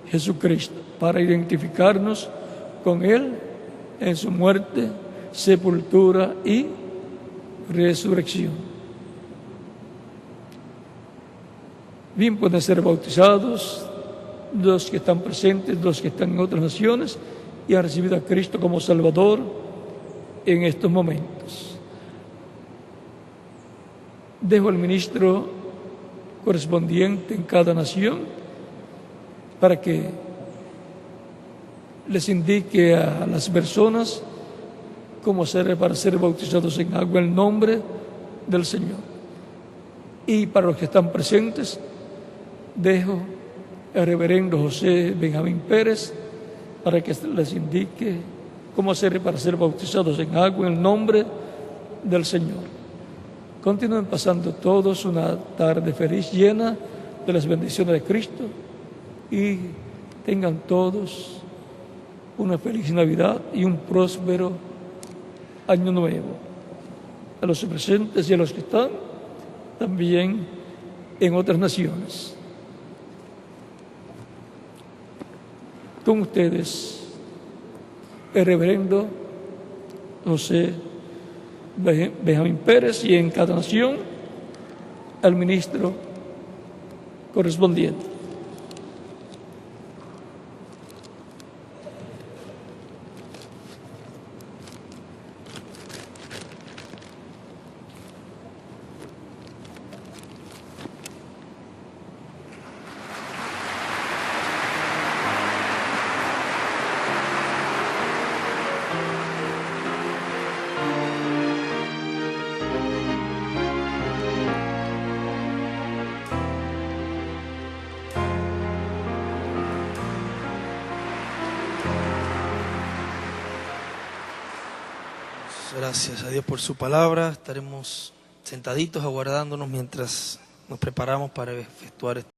Jesucristo, para identificarnos con Él en su muerte, sepultura y resurrección. Bien, pueden ser bautizados los que están presentes, los que están en otras naciones y han recibido a Cristo como Salvador en estos momentos. Dejo al ministro correspondiente en cada nación para que les indique a las personas cómo hacer para ser bautizados en agua en el nombre del Señor. Y para los que están presentes, dejo al reverendo José Benjamín Pérez para que les indique cómo hacer para ser bautizados en agua en el nombre del Señor. Continúen pasando todos una tarde feliz, llena de las bendiciones de Cristo, y tengan todos una feliz Navidad y un próspero Año Nuevo. A los presentes y a los que están también en otras naciones. Con ustedes, el reverendo José Benjamín Pérez, y en cada nación al ministro correspondiente. Gracias a Dios por su palabra. Estaremos sentaditos aguardándonos mientras nos preparamos para efectuar esto.